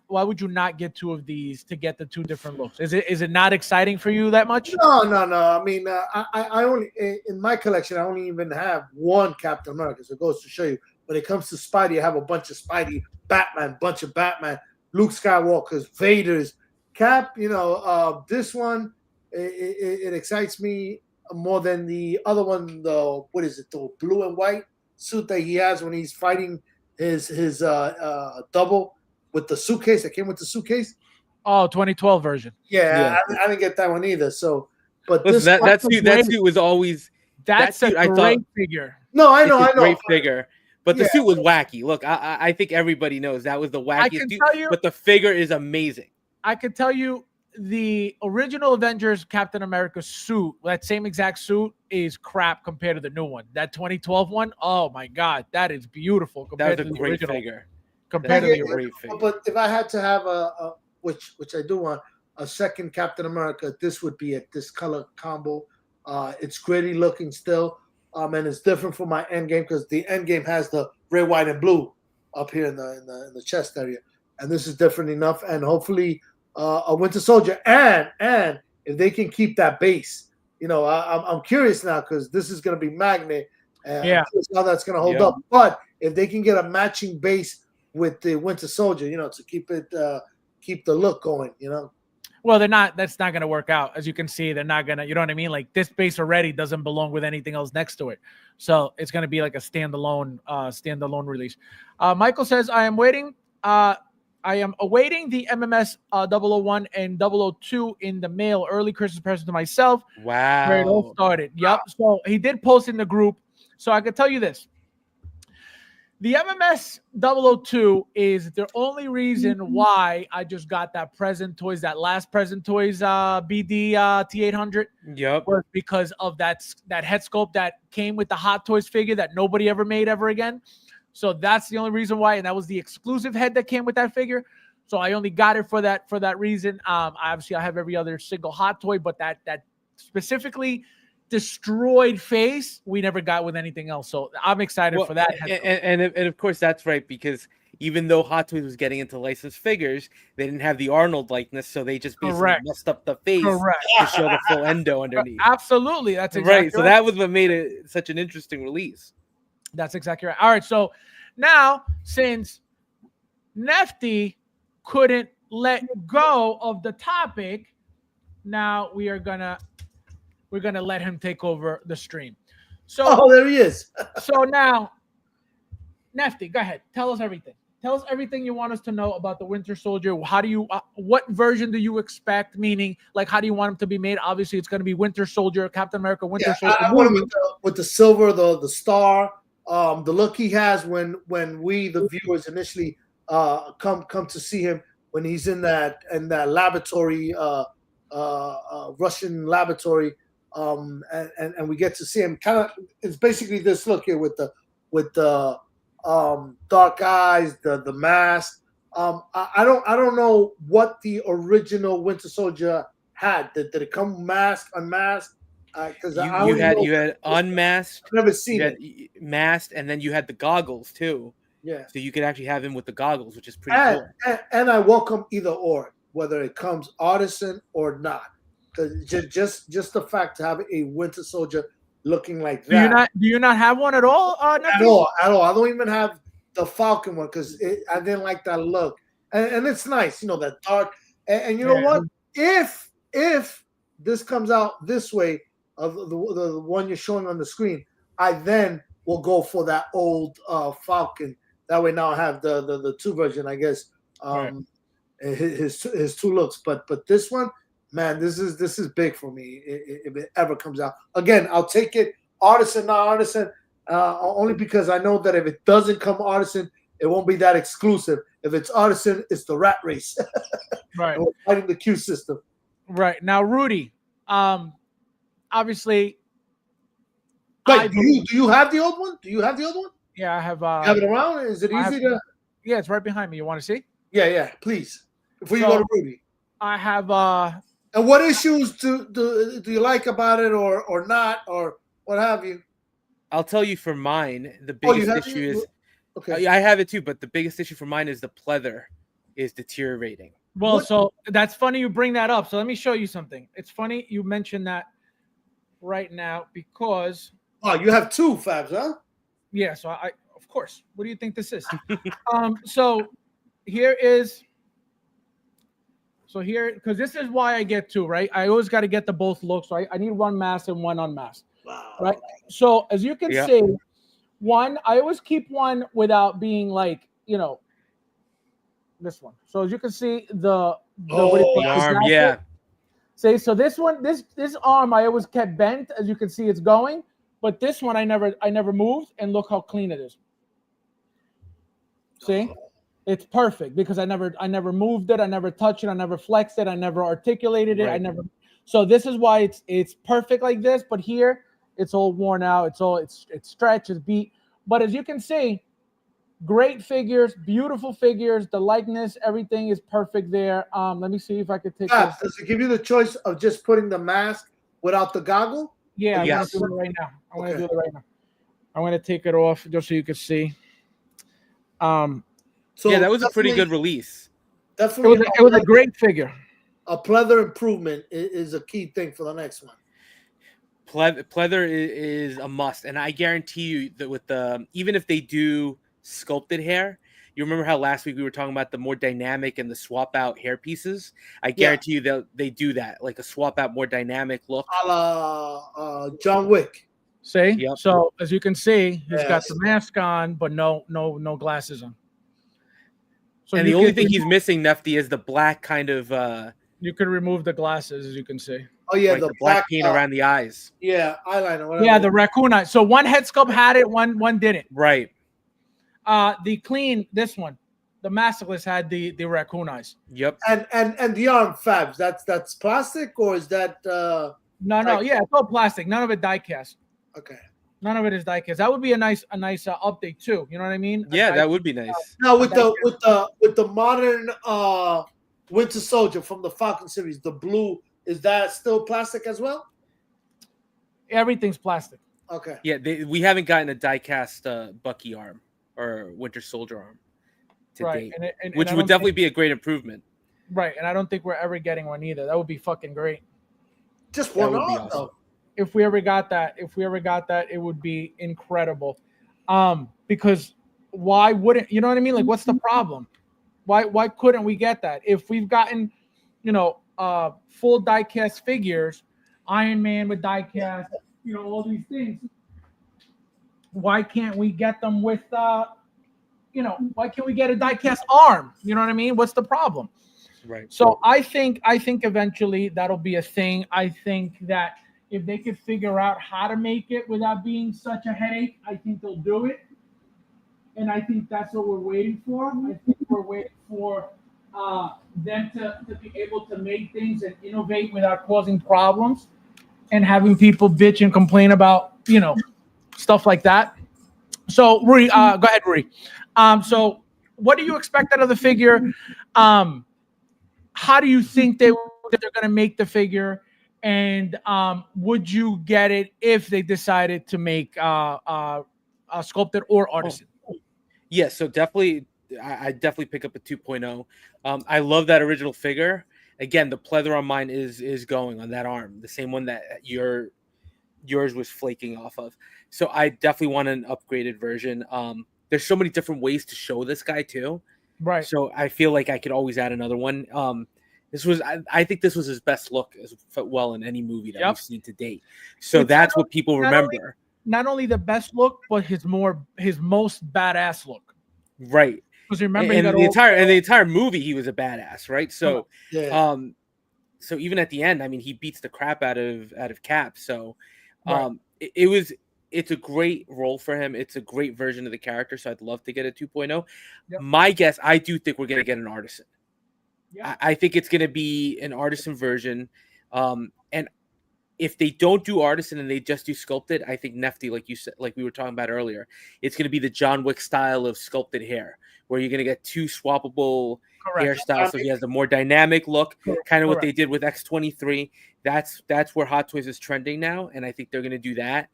get two of these to get the two different looks? Is it not exciting for you that much? No. I mean, I only in my collection I only even have one Captain America. So it goes to show you when it comes to Spidey, I have a bunch of Spidey, Batman, bunch of Batman, Luke Skywalker's, Vader's, Cap. This one it excites me more than the other one. What is it? The blue and white suit that he has when he's fighting his double with the suitcase that came with the suitcase. Oh, 2012 version. Yeah. I didn't get that one either. So, but listen, that suit was always that's a great figure. No, I know, great figure. But the suit was wacky. Look, I think everybody knows that was the wackiest suit. But the figure is amazing. I could tell you the original Avengers Captain America suit, that same exact suit, is crap compared to the new one. That 2012 one, oh my god, that is beautiful compared to the original figure. Compared to the original. But if I had to have a which I do want a second Captain America, this would be this color combo. It's gritty looking still, and it's different from my Endgame because the Endgame has the red, white, and blue up here in the chest area, and this is different enough. And hopefully, a Winter Soldier, and if they can keep that base, I'm curious now because this is going to be magnet. Yeah, how that's going to hold up. But if they can get a matching base with the Winter Soldier, to keep it, keep the look going, Well, they're not. That's not going to work out. As you can see, they're not going to. You know what I mean? Like this base already doesn't belong with anything else next to it, so it's going to be like a standalone release. Michael says, "I am waiting. I I am awaiting the MMS 001 and 002 in the mail. Early Christmas present to myself. Where it all Wow. started. Yep. So he did post in the group. So I can tell you this. The MMS 002 is the only reason why I just got that Present Toys, that last Present Toys BD T800. Yep. Was because of that head sculpt that came with the Hot Toys figure that nobody ever made ever again. So that's the only reason why, and that was the exclusive head that came with that figure. So I only got it for that reason. Obviously, I have every other single Hot Toy, but that specifically destroyed face we never got with anything else. So I'm excited for that. And of course that's right, because even though Hot Toys was getting into licensed figures, they didn't have the Arnold likeness, so they just basically messed up the face to show the full endo underneath. Absolutely, that's exactly right. So that was what made it such an interesting release. That's exactly right. All right, so now since Nefty couldn't let go of the topic, now we're gonna let him take over the stream. So there he is. So now, Nefty, go ahead. Tell us everything. Tell us everything you want us to know about the Winter Soldier. How do you, what version do you expect? Meaning, like, how do you want him to be made? Obviously, it's going to be Winter Soldier, Captain America, Winter Soldier. I want him with the silver, the star, the look he has when we, the viewers, initially come to see him when he's in that laboratory, Russian laboratory. And we get to see him kind of. It's basically this look here with the dark eyes, the mask. I don't know what the original Winter Soldier had. Did it come masked, unmasked? Because you had unmasked. I've never seen it. Masked, and then you had the goggles too. Yeah. So you could actually have him with the goggles, which is pretty cool. And I welcome either or, whether it comes artisan or not. Just the fact to have a Winter Soldier looking like that. Do you not have one at all? At all. I don't even have the Falcon one because I didn't like that look. And it's nice, that dark. And you know what? If this comes out this way of the one you're showing on the screen, I then will go for that old Falcon. That way now I have the two version, I guess. His two looks, but this one. Man, this is big for me if it ever comes out. Again, I'll take it artisan, not artisan, only because I know that if it doesn't come artisan, it won't be that exclusive. If it's artisan, it's the rat race. Right. We're fighting the Q system. Right. Now, Rudy, obviously. Wait, do you have the old one? Do you have the old one? Yeah, I have. You have it around? Is it easy to? Yeah, it's right behind me. You want to see? Yeah, please. Before you go to Rudy. I have. And what issues do you like about it or not or what have you? I'll tell you for mine, the biggest issue is okay. I have it too, but the biggest issue for mine is the pleather is deteriorating. Well, so that's funny you bring that up. So let me show you something. It's funny you mentioned that right now because you have two Fabs, huh? Yeah, so I of course. What do you think this is? So here is. So here, because this is why I get two, right? I always got to get the both looks, right? I need one masked and one unmasked, right? So as you can see, one, I always keep one without being like, this one. So as you can see, the arm, yeah. See, so this one, this arm, I always kept bent. As you can see, it's going, but this one, I never moved, and look how clean it is. See? It's perfect because I never moved it, I never touched it, I never flexed it, I never articulated it, right. So this is why it's perfect like this, but here it's all worn out, it's stretched, it's beat. But as you can see, great figures, beautiful figures, the likeness, everything is perfect there. Let me see if I could take this. Does it give you the choice of just putting the mask without the goggle? Yeah, yes. I'm gonna do it right now. I'm gonna do it right now. I'm gonna take it off just so you can see. So yeah, that was a pretty good release. Definitely, it was a great figure. A pleather improvement is a key thing for the next one. Pleather is a must, and I guarantee you that with even if they do sculpted hair, you remember how last week we were talking about the more dynamic and the swap out hair pieces? I guarantee you that they do that, like a swap out more dynamic look. A la John Wick. See? Yep. So as you can see, he's got the mask on, but no glasses on. So and the only thing he's missing, Nefty, is the black kind of you could remove the glasses, as you can see. Oh yeah, like the black paint around the eyes. Yeah, eyeliner. Whatever. Yeah, the raccoon eye. So one head sculpt had it, one didn't. Right. The clean, this one, the masterless had the raccoon eyes. Yep. And the arm Fabs, that's plastic, or is that No, yeah, it's all plastic. None of it die cast. okay? None of it is die cast. That would be a nice update too. You know what I mean? Yeah, that would be nice. Now with the modern Winter Soldier from the Falcon series, the blue, is that still plastic as well? Everything's plastic. Okay. Yeah, we haven't gotten a die cast Bucky arm or Winter Soldier arm to date, which would definitely be a great improvement. Right, and I don't think we're ever getting one either. That would be fucking great. Just one arm, though. If we ever got that, it would be incredible. Because why wouldn't, you know what I mean? Like, what's the problem? Why couldn't we get that? If we've gotten, full die-cast figures, Iron Man with die-cast, all these things, why can't we get them with, why can't we get a die-cast arm? You know what I mean? What's the problem? Right. So I think eventually that'll be a thing. I think that if they could figure out how to make it without being such a headache, I think they'll do it. And I think that's what we're waiting for. I think we're waiting for them to be able to make things and innovate without causing problems and having people bitch and complain about, stuff like that. So, Rui, go ahead, Rui. So what do you expect out of the figure? How do you think they're going to make the figure? And would you get it if they decided to make a sculpted or artisan? Yeah, so definitely, I definitely pick up a 2.0. I love that original figure. Again, the pleather on mine is going on that arm, the same one that yours was flaking off of. So I definitely want an upgraded version. There's so many different ways to show this guy too. Right. So I feel like I could always add another one. I think this was his best look as well in any movie that we've seen to date. So that's what people remember. Not only the best look, but his most badass look. Right. Because remember, and the entire movie, he was a badass, right? So, so even at the end, I mean, he beats the crap out of Cap. So, it's a great role for him. It's a great version of the character. So I'd love to get a 2.0. Yep. My guess, I do think we're going to get an artisan. Yeah. I think it's going to be an artisan version. And if they don't do artisan and they just do sculpted, I think Nefty, like you said, like we were talking about earlier, it's going to be the John Wick style of sculpted hair, where you're going to get two swappable hairstyles. So he has a more dynamic look, kind of what they did with X-23. That's where Hot Toys is trending now, and I think they're going to do that.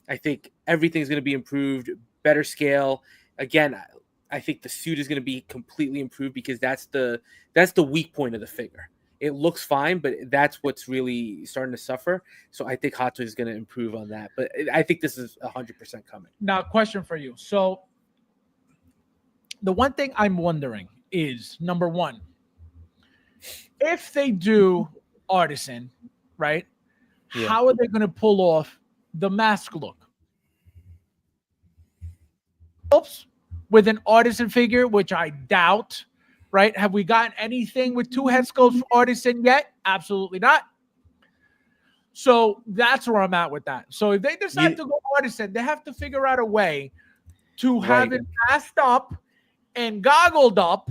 I think everything's going to be improved, better scale. Again, I think the suit is going to be completely improved because that's the weak point of the figure. It looks fine, but that's what's really starting to suffer. So I think Hot Toys is going to improve on that. But I think this is 100% coming. Now, question for you. So the one thing I'm wondering is, number one, if they do artisan, right, how are they going to pull off the mask look? Oops, with an artisan figure, which I doubt. Right? Have we gotten anything with two head sculpts for artisan yet? Absolutely not. So that's where I'm at with that. So if they decide to go artisan, they have to figure out a way to have it masked up and goggled up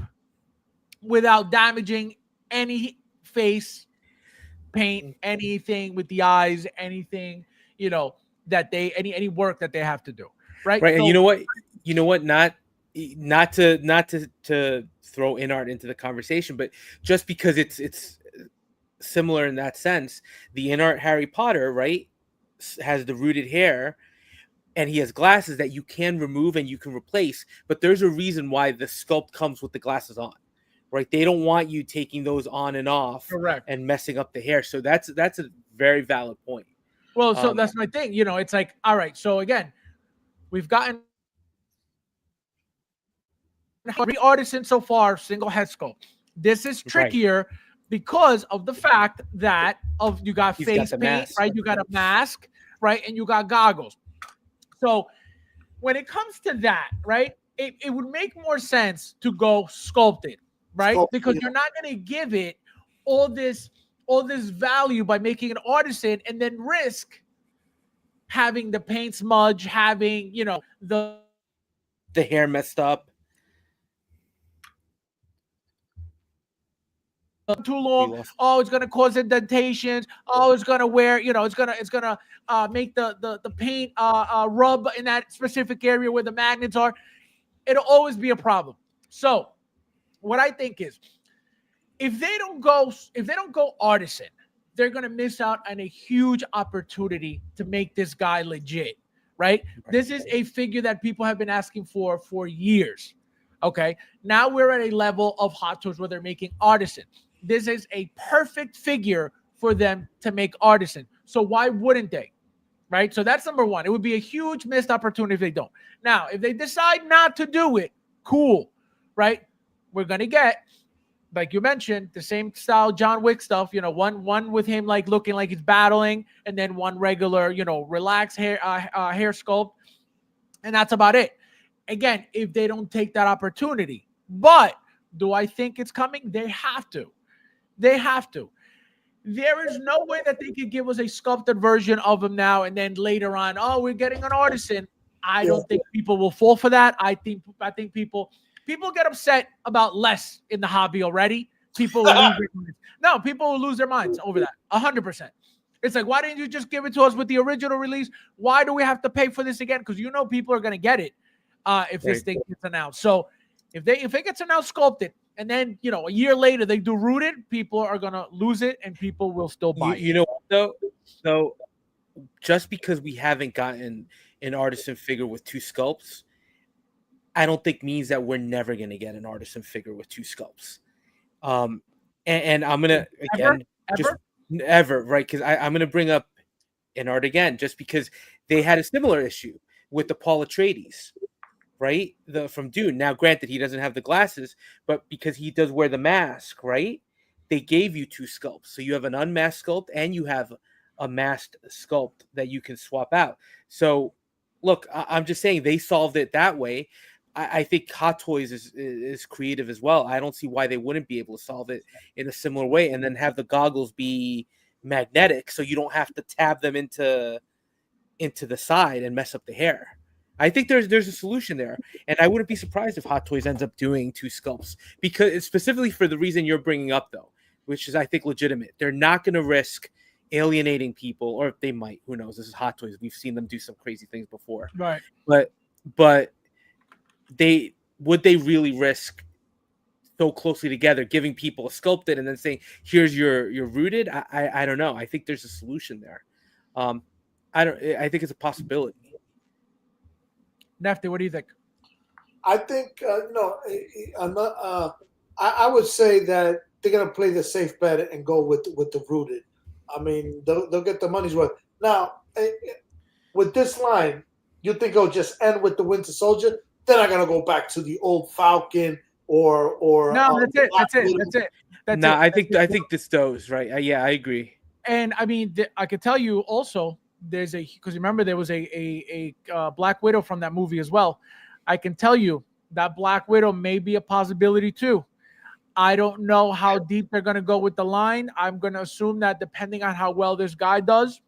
without damaging any face paint, anything with the eyes, anything, that any work that they have to do. Right. Right. So, and you know what? Not to throw InArt into the conversation, but just because it's similar in that sense, the InArt Harry Potter, right, has the rooted hair, and he has glasses that you can remove and you can replace. But there's a reason why the sculpt comes with the glasses on, right? They don't want you taking those on and off, and messing up the hair. So that's a very valid point. Well, so that's my thing. It's like, all right. So again, we've gotten 3 artisans so far, single head sculpt. This is trickier because of the fact that you got face paint, mask, right? You got a mask, right? And you got goggles. So when it comes to that, right? it would make more sense to go sculpted, right? Sculpted, Because yeah. you're not going to give it all this value by making an artisan and then risk having the paint smudge, having, you know, the hair messed up. too long. Oh, it's gonna cause indentations. Oh, it's gonna wear. You know, it's gonna make the paint rub in that specific area where the magnets are. It'll always be a problem. So, what I think is, if they don't go artisan, they're gonna miss out on a huge opportunity to make this guy legit. Right? This is a figure that people have been asking for years. Okay, now we're at a level of Hot Toys where they're making artisan. This is a perfect figure for them to make artisan. So why wouldn't they? Right? So that's number one. It would be a huge missed opportunity if they don't. Now, if they decide not to do it, cool. Right? We're going to get, like you mentioned, the same style John Wick stuff, you know, one with him like looking like he's battling, and then one regular, you know, relaxed hair sculpt. And that's about it. Again, if they don't take that opportunity. But do I think it's coming? They have to. They have to. There is no way that they could give us a sculpted version of him now and then later on, oh, we're getting an artisan. I don't think people will fall for that. I think people get upset about less in the hobby already. People will lose their minds. No, people will lose their minds over that. 100%. It's like, why didn't you just give it to us with the original release? Why do we have to pay for this again? Because you know people are going to get it if this thing gets announced. So if it gets announced sculpted, and then, you know, a year later they do rooted, people are going to lose it and people will still buy it. You know, though, so just because we haven't gotten an artisan figure with 2 sculpts, I don't think means that we're never going to get an artisan figure with 2 sculpts. And I'm going to, again, ever, right? Because I'm going to bring up InArt again, just because they had a similar issue with the Paul Atreides. Right, from Dune. Now, granted, he doesn't have the glasses, but because he does wear the mask, right? They gave you 2 sculpts, so you have an unmasked sculpt and you have a masked sculpt that you can swap out. So, look, I'm just saying they solved it that way. I think Hot Toys is creative as well. I don't see why they wouldn't be able to solve it in a similar way, and then have the goggles be magnetic, so you don't have to tab them into the side and mess up the hair. I think there's a solution there, and I wouldn't be surprised if Hot Toys ends up doing 2 sculpts, because it's specifically for the reason you're bringing up, though, which is, I think, legitimate. They're not going to risk alienating people, or they might. Who knows? This is Hot Toys. We've seen them do some crazy things before, right? But would they really risk so closely together, giving people a sculpted and then saying, "Here's your rooted"? I don't know. I think there's a solution there. I think it's a possibility. Nefty, what do you think? I think I would say that they're gonna play the safe bet and go with the rooted. I mean, they'll get the money's worth. Now, with this line, you think it'll just end with the Winter Soldier? Then I'm gonna go back to the old Falcon or no, that's it. I think this goes right. Yeah, I agree. And I mean, I could tell you also. There's because remember there was a Black Widow from that movie as well. I can tell you that Black Widow may be a possibility too. I don't know how deep they're going to go with the line. I'm going to assume that depending on how well this guy does,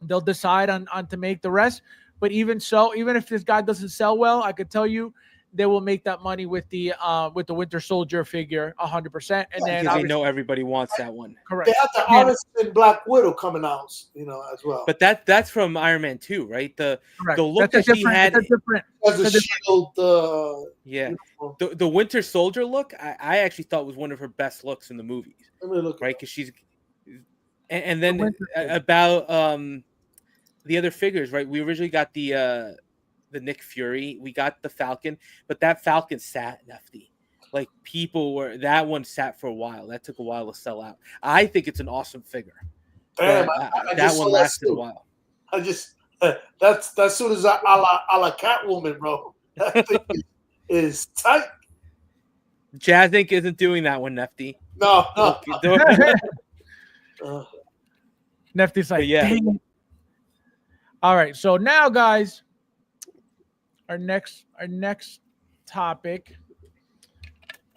they'll decide on to make the rest. But even so, even if this guy doesn't sell well, I could tell you they will make that money with the Winter Soldier figure 100%. And then because they know everybody wants that one. Correct. They have the artist in Black Widow coming out, as well. But that's from Iron Man 2, right? The look that she had as a shield. The Winter Soldier look, I actually thought was one of her best looks in the movies. Let me look. Right, because she's, and then about the other figures, right? We originally got the Nick Fury, we got the Falcon, but that Falcon sat Nefty. Like that one sat for a while. That took a while to sell out. I think it's an awesome figure. Damn, that one lasted a while. I just that's soon as a la Catwoman, bro. That thing is tight. Jazz Inc. isn't doing that one, Nefty. No. Nefty's like, yeah. Dang it. All right, so now, guys, our next topic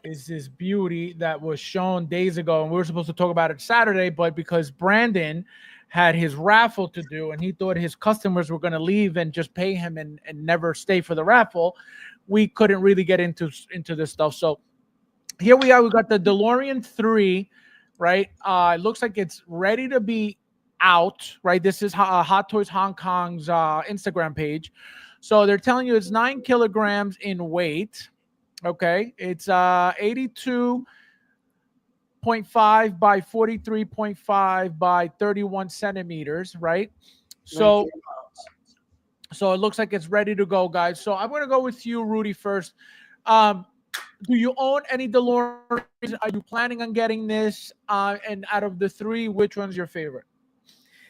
is this beauty that was shown days ago, and we were supposed to talk about it Saturday, but because Brandon had his raffle to do and he thought his customers were going to leave and just pay him and never stay for the raffle, we couldn't really get into this stuff. So here we are. We got the DeLorean 3, right? It looks like it's ready to be out, right? This is Hot Toys Hong Kong's Instagram page. So they're telling you it's 9 kilograms in weight. Okay, it's 82.5 by 43.5 by 31 centimeters, right? So it looks like it's ready to go, guys. So I'm going to go with you, Rudy, first. Do you own any DeLorean? Are you planning on getting this? And out of the 3, which one's your favorite?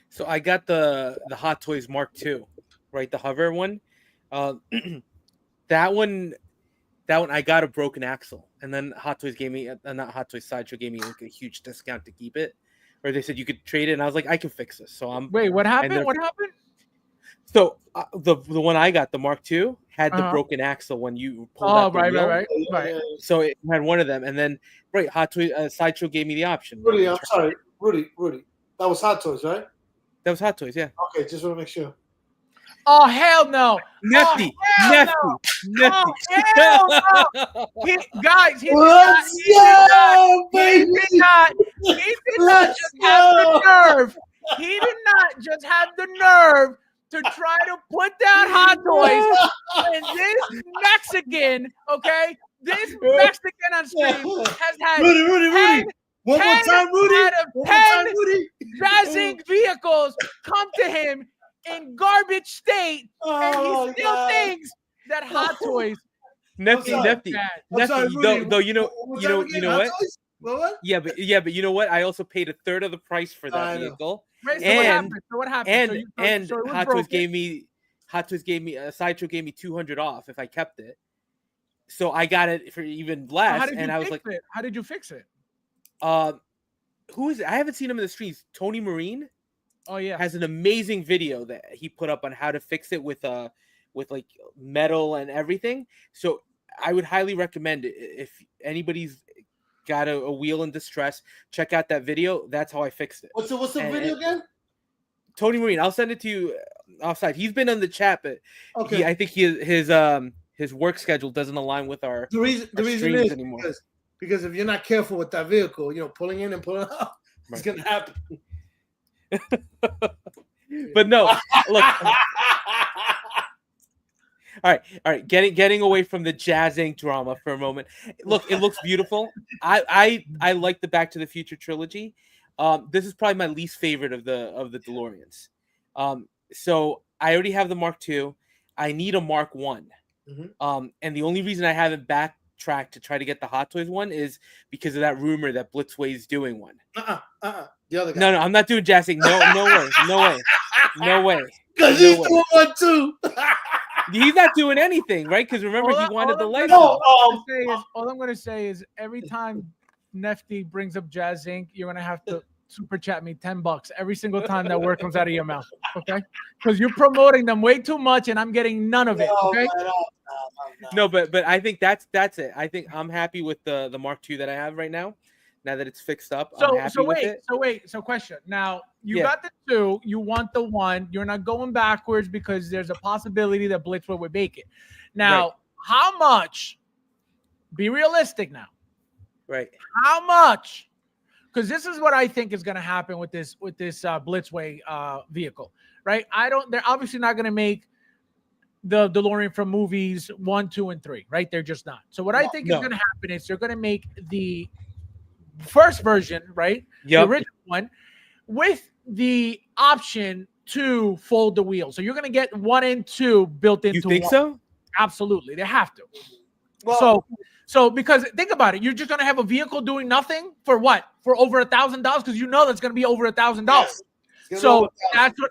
So I got the Hot Toys Mark II, right? The hover one. That one I got a broken axle, and then Hot Toys gave me not Hot Toys Sideshow gave me like a huge discount to keep it, or they said you could trade it, and I was like, I can fix this. So Wait, what happened? What happened? So the one I got, the Mark II, had the broken axle when you pulled out the wheel. Right. So it had one of them, and then Hot Toys Sideshow gave me the option. Rudy, I'm sorry, Rudy, that was Hot Toys, right? That was Hot Toys, yeah. Okay, just want to make sure. Oh, hell no. Nefty. Oh, hell no. He did not just have the nerve. He did not just have the nerve to try to put down Hot Toys. And this Mexican, okay, this Mexican on stream has had Rudy. One more time, Rudy. Out of 10 Jazzing vehicles come to him in garbage state, and he still thinks that Hot Toys. Nefty. Though you know what? Yeah, but you know what? I also paid a third of the price for that vehicle. Right, so what happened? Hot Toys gave me Sideshow gave me $200 off if I kept it. So I got it for even less, and I was like, how did you fix it? Who is it? I haven't seen him in the streets. Tony Marine. Oh yeah, has an amazing video that he put up on how to fix it with like metal and everything. So I would highly recommend it if anybody's got a wheel in distress. Check out that video. That's how I fixed it. What's the video again? Tony Marine. I'll send it to you offside. He's been on the chat, but okay. I think his work schedule doesn't align with our the reason is anymore. Because if you're not careful with that vehicle, pulling in and pulling out, it's gonna happen. But no, look. All right. Getting away from the jazzing drama for a moment. Look, it looks beautiful. I like the Back to the Future trilogy. This is probably my least favorite of the DeLoreans. So I already have the Mark II. I need a Mark I. Mm-hmm. And the only reason I haven't backtracked to try to get the Hot Toys one is because of that rumor that Blitzway is doing one. The other guy. No, I'm not doing jazzing. No way. Because he's doing one too. He's not doing anything, right? Because remember, he wanted the leg. All I'm going to say is every time Nefty brings up Jazz Inc., you're going to have to super chat me $10 every single time that word comes out of your mouth, okay? Because you're promoting them way too much, and I'm getting none of it, okay? No, but I think that's it. I think I'm happy with the Mark II that I have right now. Now that it's fixed up, I'm happy with it. So question. Now, you got the 2, you want the 1, you're not going backwards because there's a possibility that Blitzwood would make it. Now, How much? Be realistic now. Right. How much? Because this is what I think is going to happen with this Blitzway vehicle, right? They're obviously not going to make the DeLorean from movies 1, 2, and 3, right? They're just not. So what I think is going to happen is they're going to make the first version, right? Yep. The original one with the option to fold the wheel. So you're going to get 1 and 2 built into one. You think so? Absolutely. They have to. Well, so because think about it, you're just going to have a vehicle doing nothing for what? For over $1,000 because that's going to be over $1,000. Yes. So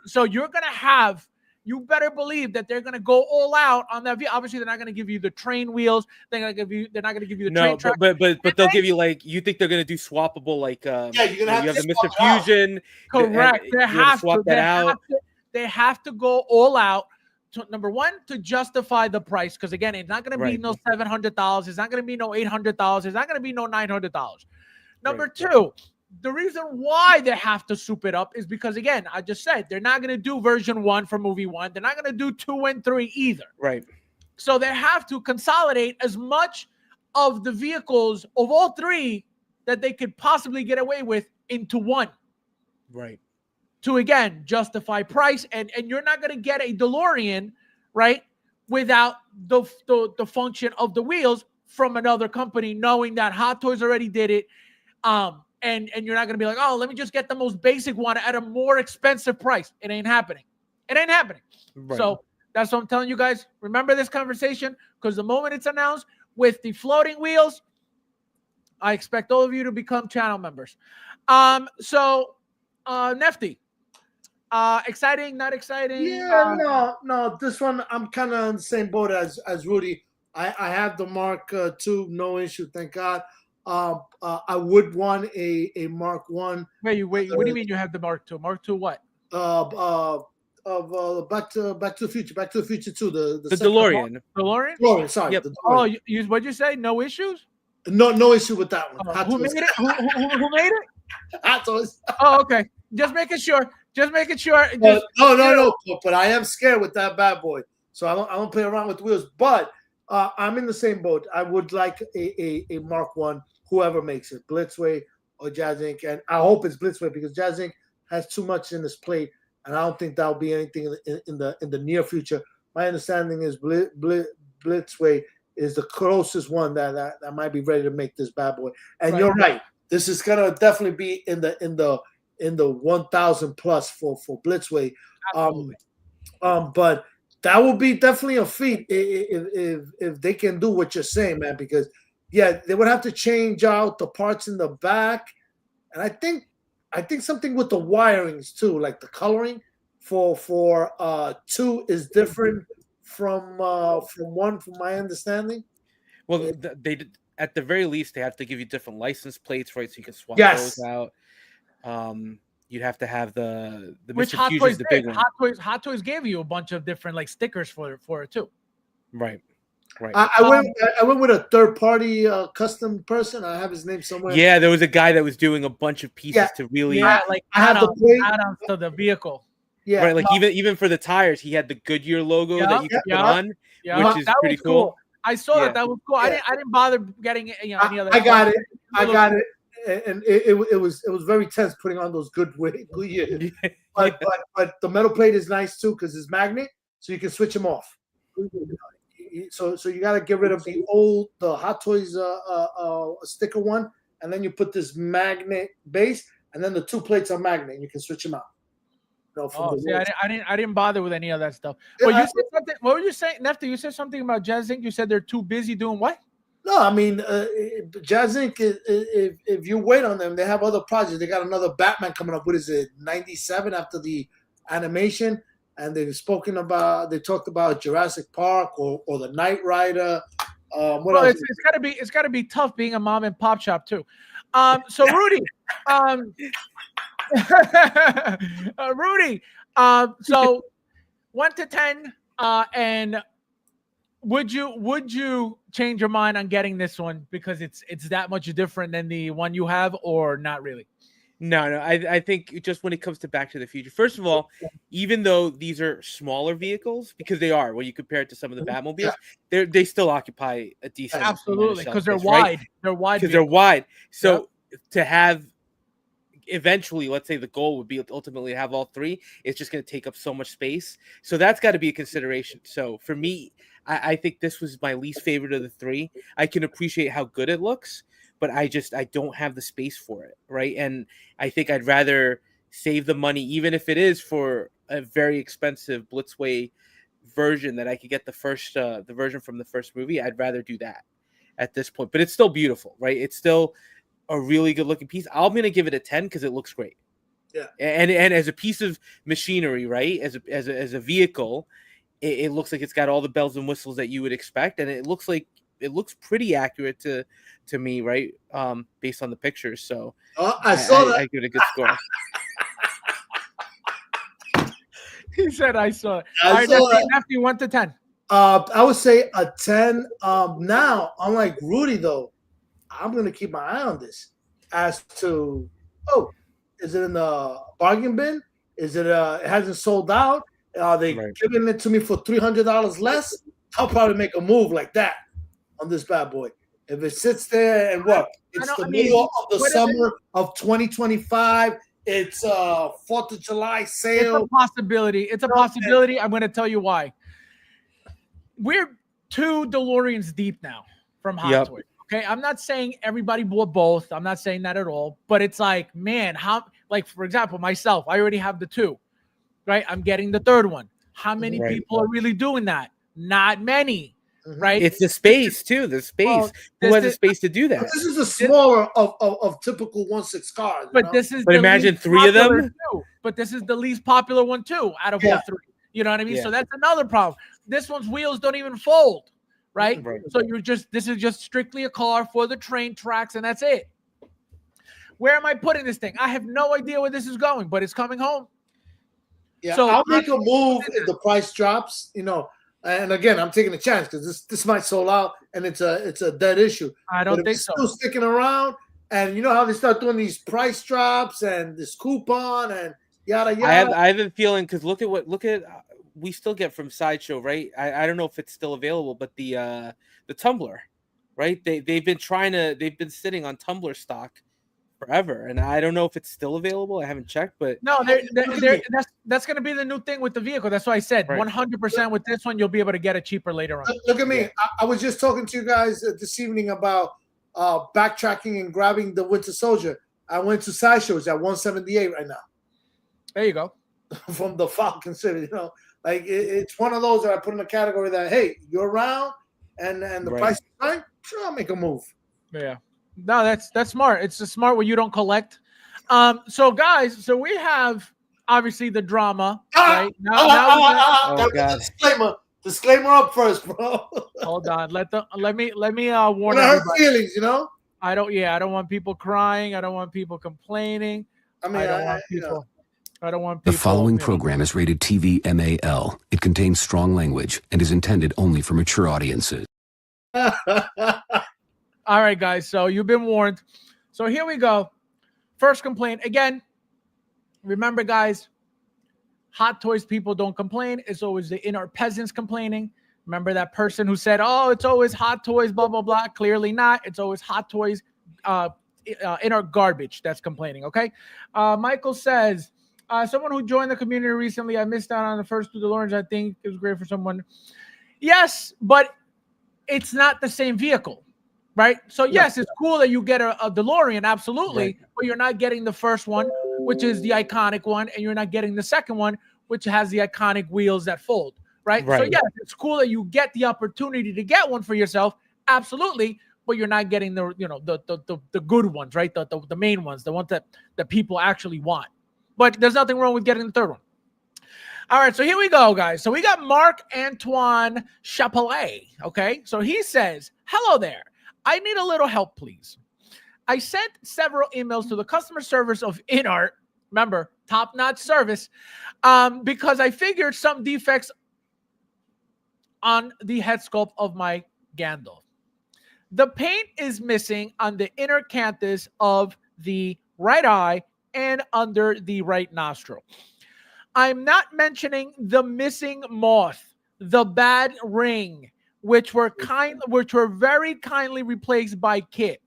so you're going to have. You better believe that they're going to go all out on that vehicle. Obviously, they're not going to give you the train wheels. They're not going to give you the train track. But they'll give you you think they're going to do swappable you're going to have the Mr. Fusion. Correct. They have to swap that out. They have to go all out number one, to justify the price, because again, it's not going to be no $700. It's not going to be no $800. It's not going to be no $900. Number two, the reason why they have to soup it up is because, again, I just said they're not going to do version 1 for movie 1. They're not going to do 2 and 3 either. Right. So they have to consolidate as much of the vehicles of all 3 that they could possibly get away with into one. Right. To, again, justify price. And you're not going to get a DeLorean, right, without the function of the wheels from another company, knowing that Hot Toys already did it. And you're not going to be like, oh, let me just get the most basic one at a more expensive price. It ain't happening. It ain't happening. Right. So that's what I'm telling you guys. Remember this conversation, because the moment it's announced with the floating wheels, I expect all of you to become channel members. So Nefty, exciting, not exciting? Yeah, no. This one, I'm kind of on the same boat as Rudy. I have the Mark II, no issue, thank God. I would want a Mark 1. Wait. What do you mean you have the Mark II? Mark II what? Back to the Future. Back to the Future 2. The DeLorean. DeLorean. Sorry. Yep. Oh, what'd you say? No issues? No issue with that one. Who made it? Who made it? Hot Toys. Oh, okay. Just making sure. No. But I am scared with that bad boy, so I don't play around with the wheels. But I'm in the same boat. I would like a Mark 1, whoever makes it, Blitzway or Jazz Inc. And I hope it's Blitzway, because Jazz Inc. has too much in this plate, and I don't think that'll be anything in the near future. My understanding is Blitzway is the closest one that might be ready to make this bad boy. And you're right. This is gonna definitely be in the 1,000 plus for Blitzway. But that would be definitely a feat if they can do what you're saying, man. Because they would have to change out the parts in the back, and I think something with the wirings too, like the coloring for 2 is different from 1, from my understanding. Well, they did, at the very least, they have to give you different license plates, right? So you can swap those out. You'd have to have the which Mr. Hot Fusion's Toys the big one. Hot Toys gave you a bunch of different like stickers for it too. Right. I went with a third party custom person. I have his name somewhere. Yeah, there was a guy that was doing a bunch of pieces to really. Yeah, like I have the add-ons to the vehicle. Yeah, right. Like even for the tires, he had the Goodyear logo that you could put on, which is pretty cool. I saw that. That was cool. I didn't bother getting any other. I got it. And it was very tense putting on those Goodyear. But the metal plate is nice too, because it's magnet, so you can switch them off. So you got to get rid of the Hot Toys sticker one, and then you put this magnet base, and then the 2 plates are magnet, and you can switch them out. I didn't bother with any of that stuff. Well, you said something. What were you saying, Nefta? You said something about Jazz Inc. You said they're too busy doing what? No, I mean, Jazz Inc. If you wait on them, they have other projects. They got another Batman coming up. What is it? 97 after the animation, and they talked about Jurassic Park or the Knight Rider. What else? It's gotta be tough being a mom and pop shop too. So Rudy, Rudy, so 1 to 10, and would you change your mind on getting this one because it's that much different than the one you have, or not really? No. I think just when it comes to Back to the Future, first of all, even though these are smaller vehicles, because they are, when you compare it to some of the Batmobiles, they still occupy a decent. Absolutely, because they're wide. Right? They're wide. Because they're wide. So to have, eventually, let's say the goal would be ultimately to have all 3. It's just going to take up so much space. So that's got to be a consideration. So for me, I think this was my least favorite of the 3. I can appreciate how good it looks, but I don't have the space for it, right? And I think I'd rather save the money, even if it is for a very expensive Blitzway version that I could get the version from the first movie. I'd rather do that at this point. But it's still beautiful, right? It's still a really good looking piece. I'm going to give it a 10 because it looks great. Yeah. And as a piece of machinery, right? As a vehicle, it looks like it's got all the bells and whistles that you would expect, and it looks pretty accurate to me, right? Based on the pictures. So I saw that. I give it a good score. He said, "I saw it." I All right, saw it. Nefty, 1 to 10. I would say a 10. Now, unlike Rudy, though, I'm going to keep my eye on this as to, is it in the bargain bin? Is it, it hasn't sold out? Are they giving it to me for $300 less? I'll probably make a move like that on this bad boy. If it sits there and what? It's the middle of the summer of 2025. It's 4th of July sale. It's a possibility. It's a possibility. I'm going to tell you why. We're 2 DeLoreans deep now from Hot Toys. Okay, I'm not saying everybody bought both. I'm not saying that at all. But it's like, man, how? Like for example, myself, I already have the 2, right? I'm getting the 3rd one. How many people are really doing that? Not many, right? It's the space too. The space. Well, who has the space to do that? But this is a smaller of typical 1/6 cars. But this is. But imagine 3 of them. Too. But this is the least popular one too, out of all 3. You know what I mean? So that's another problem. This one's wheels don't even fold, right? So this is just strictly a car for the train tracks, and that's it. Where am I putting this thing? I have no idea where this is going, but it's coming home. Yeah, so I'll make a move if the price drops, you know. And again, I'm taking a chance because this might sold out and it's a dead issue. I don't think so. Still sticking around, and you know how they start doing these price drops and this coupon and yada yada. I have a feeling because look at we still get from Sideshow, right? I don't know if it's still available, but the tumbler, right? They've been sitting on tumbler stock forever, and I don't know if it's still available. I haven't checked, but no, that's going to be the new thing with the vehicle. That's why I said 100% with this one, you'll be able to get it cheaper later on. Look at me. I was just talking to you guys this evening about backtracking and grabbing the Winter Soldier. I went to Sideshow. It's at 178 right now. There you go. From the Falcon City, you know, like it's one of those that I put in the category that hey, you're around and the price is right. Sure, I'll make a move. Yeah. No, that's smart. It's just smart when you don't collect. So guys, we have obviously the drama, right? God. Disclaimer up first, bro. Hold on. Let me warn everybody. Hurt feelings, you know? I don't want people crying. I don't want people complaining. I don't want people. The following program is rated TV MAL. It contains strong language and is intended only for mature audiences. All right, guys. So you've been warned. So here we go. First complaint. Again, remember, guys, Hot Toys people don't complain. It's always the InArt peasants complaining. Remember that person who said, oh, it's always Hot Toys, blah, blah, blah. Clearly not. It's always Hot Toys, InArt garbage that's complaining, okay? Michael says, someone who joined the community recently, I missed out on the first 2 DeLoreans. I think it was great for someone. Yes, but it's not the same vehicle. Right. So, yes, it's cool that you get a DeLorean. Absolutely. But you're not getting the first one, which is the iconic one. And you're not getting the second one, which has the iconic wheels that fold. Right. So, yes, it's cool that you get the opportunity to get one for yourself. Absolutely. But you're not getting the good ones. Right. The main ones, the ones that the people actually want. But there's nothing wrong with getting the 3rd one. All right. So here we go, guys. So we got Marc-Antoine Chapelet. OK, so he says, hello there. I need a little help, please. I sent several emails to the customer service of InArt. Remember, top-notch service, because I figured some defects on the head sculpt of my Gandalf. The paint is missing on the inner canthus of the right eye and under the right nostril. I'm not mentioning the missing moth, the bad ring, which were very kindly replaced by Kit.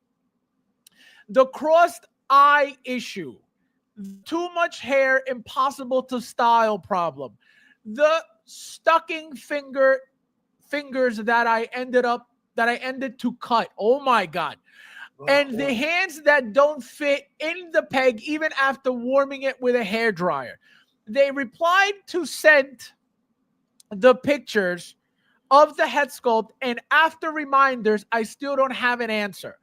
The crossed eye issue, too much hair, impossible to style problem, the stucking fingers that I ended to cut. Oh my God. And the hands that don't fit in the peg even after warming it with a hairdryer. They replied to send the pictures of the head sculpt, and after reminders, I still don't have an answer.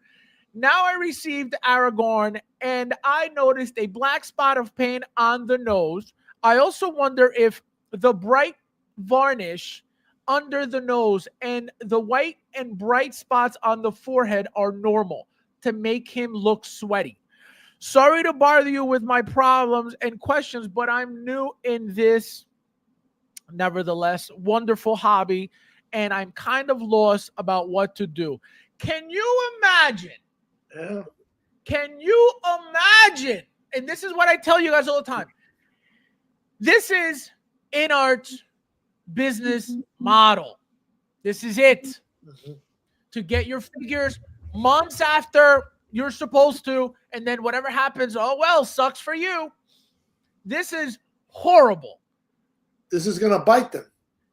Now I received Aragorn, and I noticed a black spot of paint on the nose. I also wonder if the bright varnish under the nose and the white and bright spots on the forehead are normal to make him look sweaty. Sorry to bother you with my problems and questions, but I'm new in this nevertheless, wonderful hobby, and I'm kind of lost about what to do. Can you imagine? Yeah. Can you imagine? And this is what I tell you guys all the time. This is InArt's business model. This is it. To get your figures months after you're supposed to, and then whatever happens, oh well, sucks for you. This is horrible. This is gonna bite them.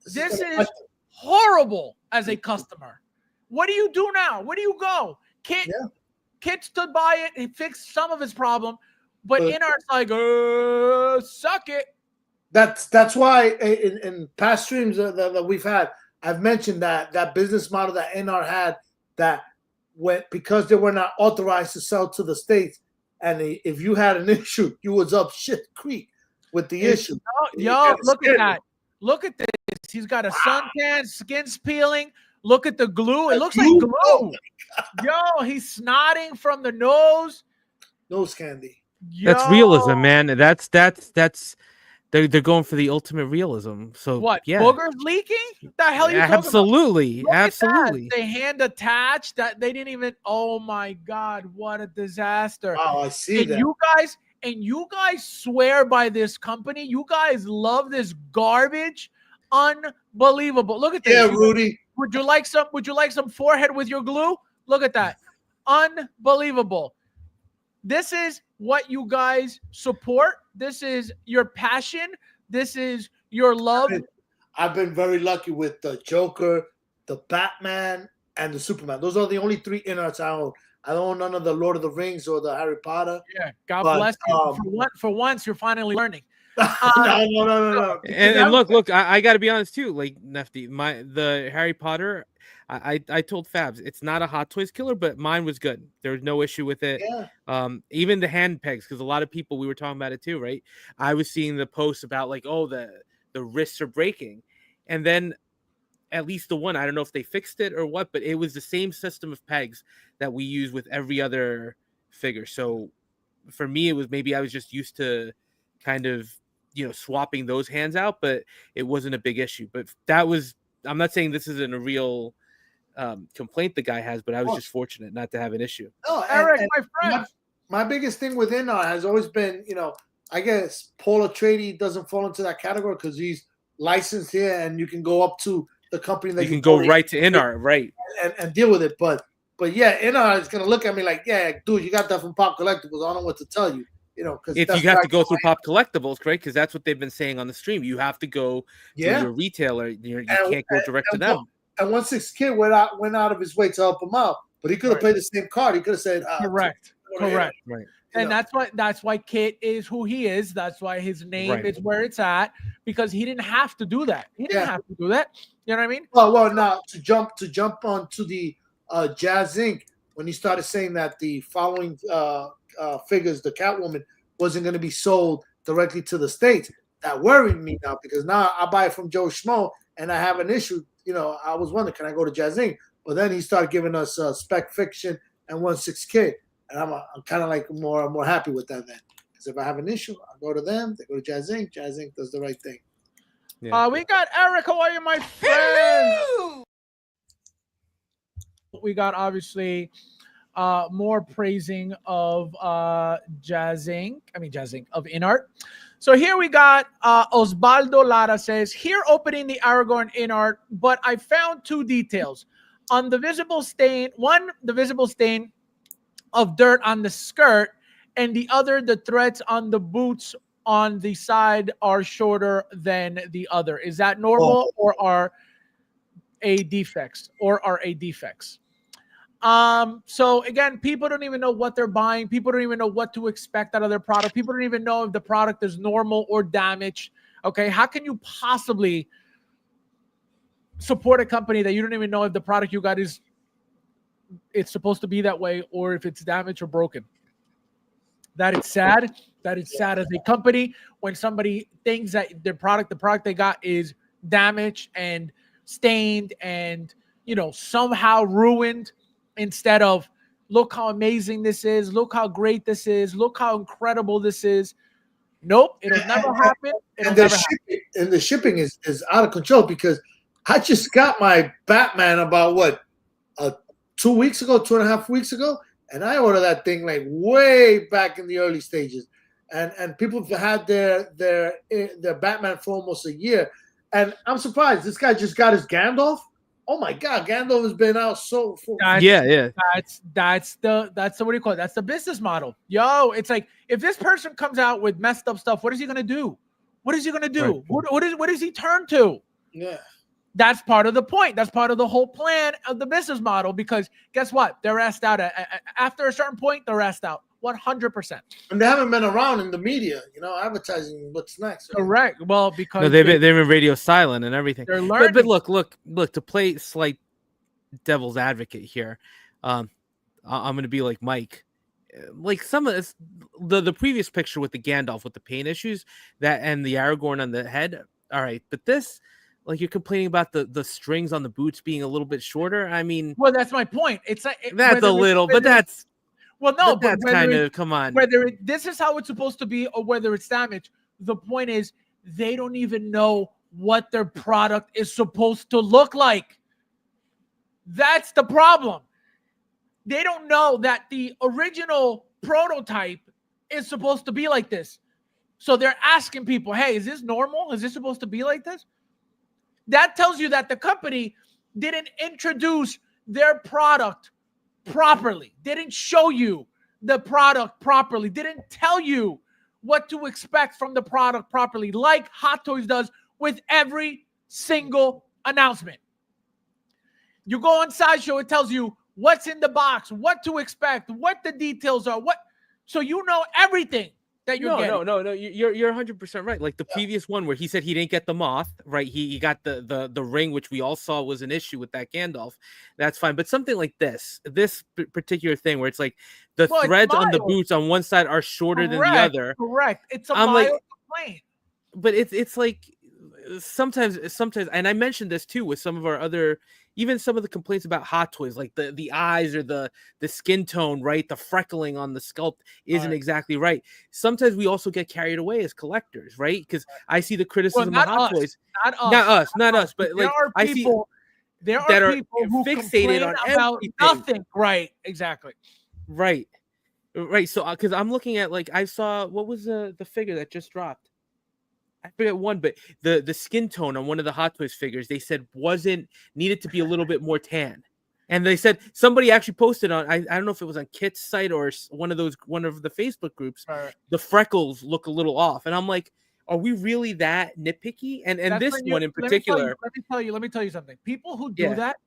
This is horrible as a customer. What do you do now? Where do you go? Kit stood by it. He fixed some of his problem, but InArt's like, suck it. That's why in past streams that we've had, I've mentioned that business model that InArt had, that because they were not authorized to sell to the States, and if you had an issue, you was up shit creek with the issue. Yo, look at that. Look at this. He's got a suntan, skin's peeling. Look at the glue. It looks like glue. Oh, yo, he's snotting from the nose. Nose candy. Yo. That's realism, man. That's they're going for the ultimate realism. So what? Yeah, Boogers leaking? The hell you absolutely, absolutely. They hand attached that they didn't even. Oh my God! What a disaster! Oh, I see that. You guys swear by this company. You guys love this garbage. Unbelievable. Look at this. Yeah, Rudy. Would you like some forehead with your glue? Look at that. Unbelievable. This is what you guys support. This is your passion. This is your love. I've been very lucky with the Joker, the Batman, and the Superman. Those are the only 3 InArts I own. I don't own none of the Lord of the Rings or the Harry Potter. Yeah, God bless you. For once, you're finally learning. No. And look, I got to be honest too. Like Nefty, the Harry Potter, I told Fabs it's not a Hot Toys killer, but mine was good. There was no issue with it. Yeah. Even the hand pegs, because a lot of people, we were talking about it too, right? I was seeing the posts about like, oh, the wrists are breaking, and then at least the one, I don't know if they fixed it or what, but it was the same system of pegs that we use with every other figure. So for me, it was maybe I was just used to kind of, swapping those hands out, but it wasn't a big issue. But I'm not saying this isn't a real complaint the guy has, but I was just fortunate not to have an issue. No, Eric, my friend. My biggest thing with InArt has always been, I guess Paul Atreides doesn't fall into that category because he's licensed here, and you can go up to the company that you can go right to InArt, right, and deal with it. But yeah, InArt is gonna look at me like, yeah, dude, you got that from Pop Collectibles. I don't know what to tell you. Because if you have to go through Pop Collectibles, right? Because that's what they've been saying on the stream. You have to go to your retailer. You can't go direct to them. And 1/6 went out of his way to help him out, but he could have played the same card. He could have said, correct, right. And know. that's why Kit is who he is. That's why his name is where it's at, because he didn't have to do that. He didn't have to do that. You know what I mean? Well, now to jump onto the Jazz Inc. when he started saying that the following figures, the Catwoman, wasn't going to be sold directly to the States. That worried me now, because now I buy it from Joe Schmo and I have an issue. I was wondering, can I go to Jazz Inc.? But then he started giving us Spec Fiction and 1/6, and I'm kind of like more happy with that then. Because if I have an issue, I go to them. They go to Jazz Inc. Jazz Inc. does the right thing. Yeah. We got Eric. How are you, my friend? We got obviously more praising of Jazz Inc. Of InArt. So here we got Osvaldo Lara says, here opening the Aragorn InArt, but I found 2 details. On the visible stain, one, the visible stain of dirt on the skirt, and the other, the threads on the boots on the side are shorter than the other. Is that normal or are a defects? So again, people don't even know what they're buying. People don't even know what to expect out of their product. People don't even know if the product is normal or damaged. Okay, how can you possibly support a company that you don't even know if the product you got it's supposed to be that way, or if it's damaged or broken? That is sad. That is sad as a company when somebody thinks that the product they got is damaged and stained and somehow ruined, instead of look how amazing this is, look how great this is, look how incredible this is. Nope, it'll never happen. It'll And never happen. the shipping is out of control because I just got my Batman about 2 weeks ago, 2.5 weeks ago, and I ordered that thing like way back in the early stages, and people have had their Batman for almost a year, and I'm surprised this guy just got his Gandalf. Oh my God, Gandalf has been out so for Yeah. That's the what do you call it? That's the business model. Yo, it's like if this person comes out with messed up stuff, what is he gonna do? What is he gonna do? Right. What does he turn to? Yeah. That's part of the point. That's part of the whole plan of the business model. Because guess what? They're asked out after a certain point. They're asked out 100%. And they haven't been around in the media, advertising what's next. Right? Correct. Well, because No, they've been radio silent and everything. They're learning. But look. To play slight devil's advocate here, I'm going to be like Mike. Like some of this, the previous picture with the Gandalf with the paint issues and the Aragorn on the head. All right, but this. Like you're complaining about the strings on the boots being a little bit shorter. I mean, well, that's my point. It's like that's a little, but that's but that's kind of come on. Whether this is how it's supposed to be or whether it's damaged, the point is they don't even know what their product is supposed to look like. That's the problem. They don't know that the original prototype is supposed to be like this. So they're asking people, "Hey, is this normal? Is this supposed to be like this?" That tells you that the company didn't introduce their product properly, didn't show you the product properly, didn't tell you what to expect from the product properly, like Hot Toys does with every single announcement. You go on Sideshow, it tells you what's in the box, what to expect, what the details are, so you know everything. That you're getting. No. You're 100% right. Like the previous one where he said he didn't get the moth, right? He got the ring, which we all saw was an issue with that Gandalf. That's fine. But something like this particular thing where it's like the threads on the boots on one side are shorter than the other. Correct. It's a mild complaint. But it's like sometimes, and I mentioned this too with some of our other. Even some of the complaints about Hot Toys, like the eyes or the skin tone, right? The freckling on the sculpt isn't exactly right. Sometimes we also get carried away as collectors, right? Because I see the criticism of Hot Toys. Not us. But like I see there are people who fixated on about nothing. Right, exactly. Right. So because I'm looking at I saw what was the figure that just dropped. I forget one, but the skin tone on one of the Hot Toys figures, they said needed to be a little bit more tan. And they said somebody actually posted on, I don't know if it was on Kit's site or one of the Facebook groups, the freckles look a little off. And I'm like, are we really that nitpicky? And this one in particular. Let me tell you something. People who do that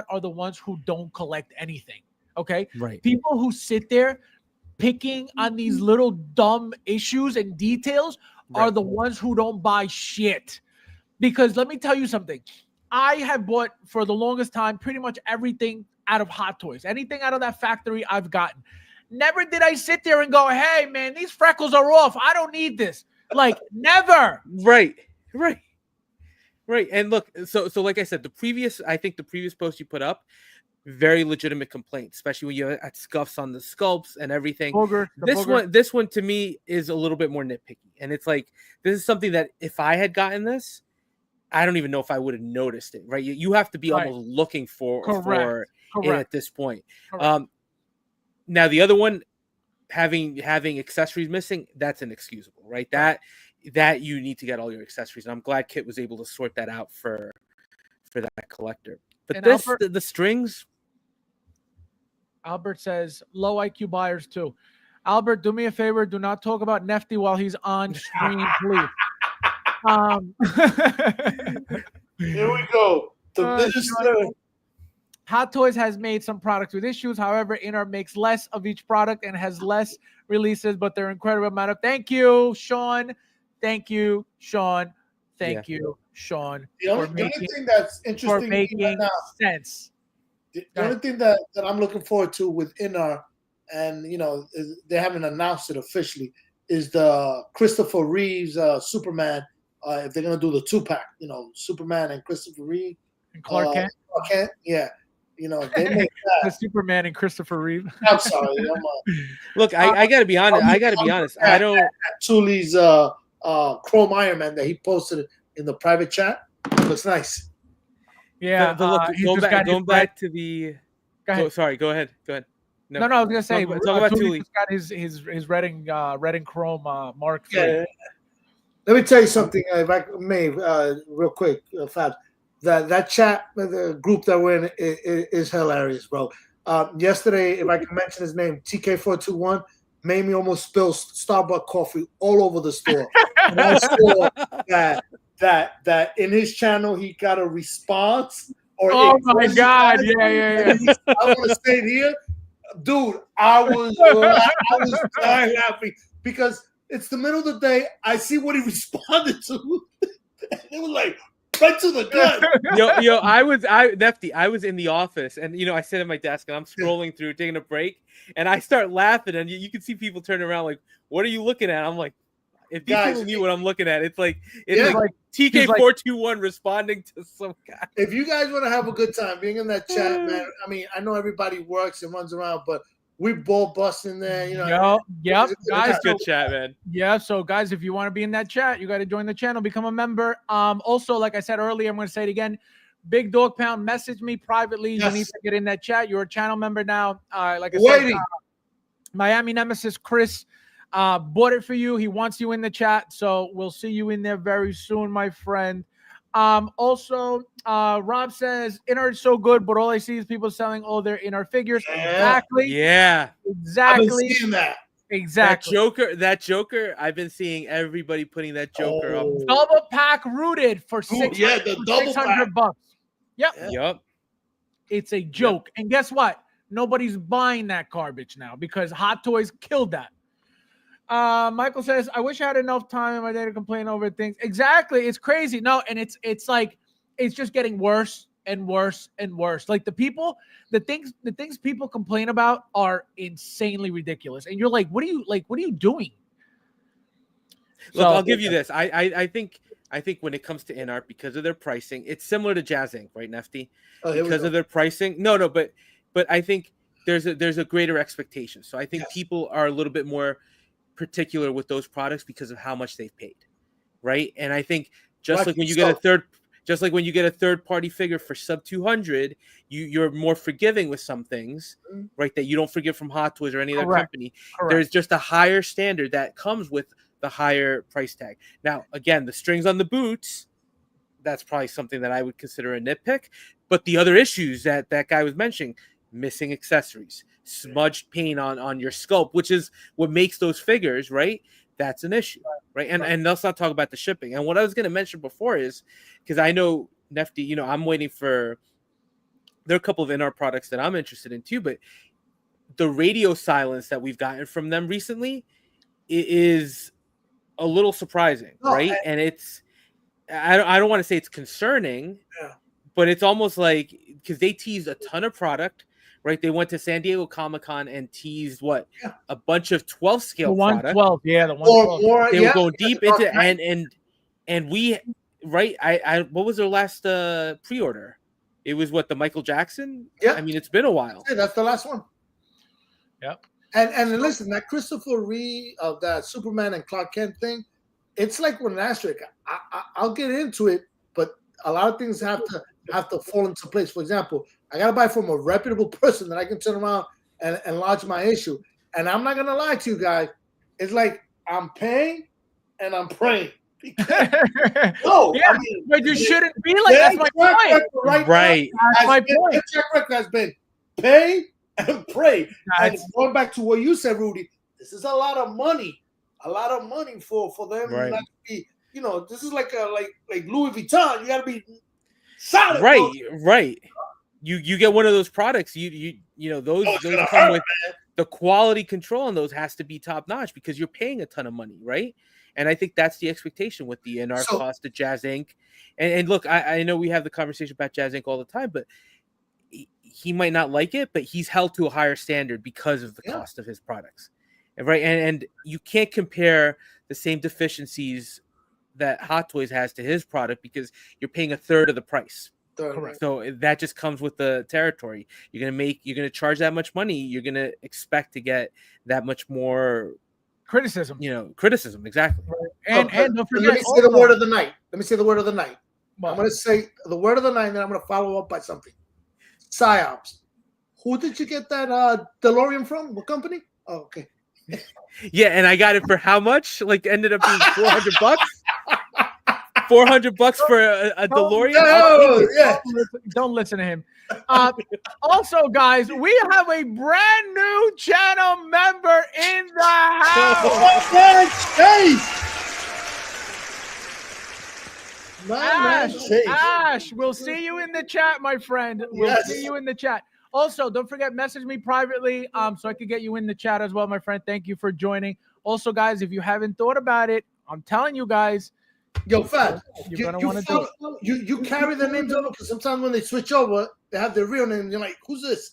are the ones who don't collect anything. Okay. Right. People who sit there picking on these little dumb issues and details are the ones who don't buy shit. Because let me tell you something. I have bought for the longest time pretty much everything out of Hot Toys. Anything out of that factory I've gotten. Never did I sit there and go, hey, man, these freckles are off. I don't need this. Like, never. Right. And look, so like I said, the previous post you put up, very legitimate complaint, especially when you had scuffs on the sculpts and everything. This one to me is a little bit more nitpicky, and it's like this is something that if I had gotten this, I don't even know if I would have noticed it. Right? You have to be almost looking for it at this point. Now the other one, having accessories missing, that's inexcusable, right? That you need to get all your accessories, and I'm glad Kit was able to sort that out for that collector. But the strings. Albert says low IQ buyers too. Albert, do me a favor. Do not talk about Nefty while he's on stream, please. Here we go. The minister. Hot Toys has made some products with issues. However, InArt makes less of each product and has less releases, but they're incredible amount of. Thank you, Sean. Thank you, Sean. Thank you, Sean. The only thing that's interesting for making sense. The only thing that I'm looking forward to with InArt, and they haven't announced it officially, is the Christopher Reeves Superman. If they're gonna do the 2-pack, Superman and Christopher Reeve and Clark Kent. Yeah, You know, they make The that. Superman and Christopher Reeve. I'm sorry. Look, I gotta be honest. I gotta be honest. I don't. Tuli's Chrome Iron Man that he posted in the private chat. Looks nice. Yeah, But look, he just got his going back to the. Go ahead. Sorry, go ahead. Go ahead. No, I was gonna say, talk about Thule Thule. just got his red and chrome Mark III. Yeah. Let me tell you something, if I may, real quick, Fabs. That chat, the group that we're in, is hilarious, bro. Yesterday, if I can mention his name, TK421, made me almost spill Starbucks coffee all over the store. And I saw that in his channel he got a response. Oh my God! Yeah. I want to say it here, dude. I was dying laughing because it's the middle of the day. I see what he responded to. It was like right to the gut. Yo, Nefty, I was in the office and I sit at my desk and I'm scrolling through, taking a break, and I start laughing, and you can see people turn around like, "What are you looking at?" I'm like, if these people knew what I'm looking at, it's like TK421 responding to some guy. If you guys want to have a good time being in that chat, man, I mean, I know everybody works and runs around, but we ball busting there, Yep, guys, good chat, man. Yeah, so guys, if you want to be in that chat, you got to join the channel, become a member. Also, like I said earlier, I'm going to say it again. Big Dog Pound, message me privately. Yes. You need to get in that chat. You're a channel member now. Like I said, Miami Nemesis Chris bought it for you. He wants you in the chat, so we'll see you in there very soon, my friend. Also, Rob says InArt is so good, but all I see is people selling all their InArt figures. Exactly. Yeah. Exactly. I've been seeing that. Exactly. That Joker. I've been seeing everybody putting that Joker up. Double pack rooted for $600. Yep. It's a joke. And guess what? Nobody's buying that garbage now because Hot Toys killed that. Michael says, I wish I had enough time in my day to complain over things. Exactly. It's crazy. No, and it's like it's just getting worse and worse and worse. Like the things people complain about are insanely ridiculous. And you're like, what are you doing? Look, I'll give you this. I think when it comes to InArt, because of their pricing, it's similar to Jazz Inc., right, Nefty? Because of their pricing. No, but I think there's a greater expectation. So I think people are a little bit more particular with those products because of how much they've paid, right? And I think just like when you get a third party figure for sub 200, you're more forgiving with some things, right? That you don't forgive from Hot Toys or any other company. Correct. There's just a higher standard that comes with the higher price tag. Now, again, the strings on the boots, that's probably something that I would consider a nitpick. But the other issues that guy was mentioning, missing accessories, smudged paint on your sculpt, which is what makes those figures, right? That's an issue, right? And let's not talk about the shipping. And what I was going to mention before is, because I know, Nefty, I'm waiting for, there are a couple of InArt products that I'm interested in too, but the radio silence that we've gotten from them recently is a little surprising, right? And it's, I don't want to say it's concerning, but it's almost like, because they teased a ton of product, right? They went to San Diego Comic-Con and teased a bunch of 12 scale product. 112, the 112. They were going deep into and we, right? I what was their last pre-order? It was the Michael Jackson? Yeah. I mean, it's been a while. Yeah, that's the last one. Yep. And listen, that Christopher Reeve of that Superman and Clark Kent thing, it's like with an asterisk. I'll get into it, but a lot of things have to fall into place. For example, I gotta buy from a reputable person that I can turn around and lodge my issue. And I'm not gonna lie to you guys. It's like I'm paying and I'm praying. But you shouldn't be like that's my point. Right. That's my point. The track record has been pay and pray. And going back to what you said, Rudy, this is a lot of money. A lot of money for them not to be, this is like Louis Vuitton. You gotta be solid. Right. You get one of those products, those come with the quality control, and those has to be top notch because you're paying a ton of money, right? And I think that's the expectation with the InArt cost of Jazz Inc. And look, I know we have the conversation about Jazz Inc. all the time, but he might not like it, but he's held to a higher standard because of the cost of his products. Right. And you can't compare the same deficiencies that Hot Toys has to his product because you're paying a third of the price. Correct. So that just comes with the territory. You're gonna charge that much money. You're gonna expect to get that much more criticism. Criticism, exactly. And don't forget. Let me say the word of the night. Let me say the word of the night. What? I'm going to say the word of the night, and then I'm going to follow up by something. PsyOps. Who did you get that DeLorean from? What company? Oh, okay. Yeah, and I got it for how much? Like, ended up being $400. $400 for a DeLorean. No, yeah. Don't listen to him. Also, guys, we have a brand new channel member in the house. Ash, we'll see you in the chat, my friend. We'll see you in the chat. Also, don't forget, message me privately so I can get you in the chat as well, my friend. Thank you for joining. Also, guys, if you haven't thought about it, I'm telling you guys. Yo, Fab, you're going to want to do it. You carry the names over because sometimes when they switch over, they have their real name. You're like, who's this?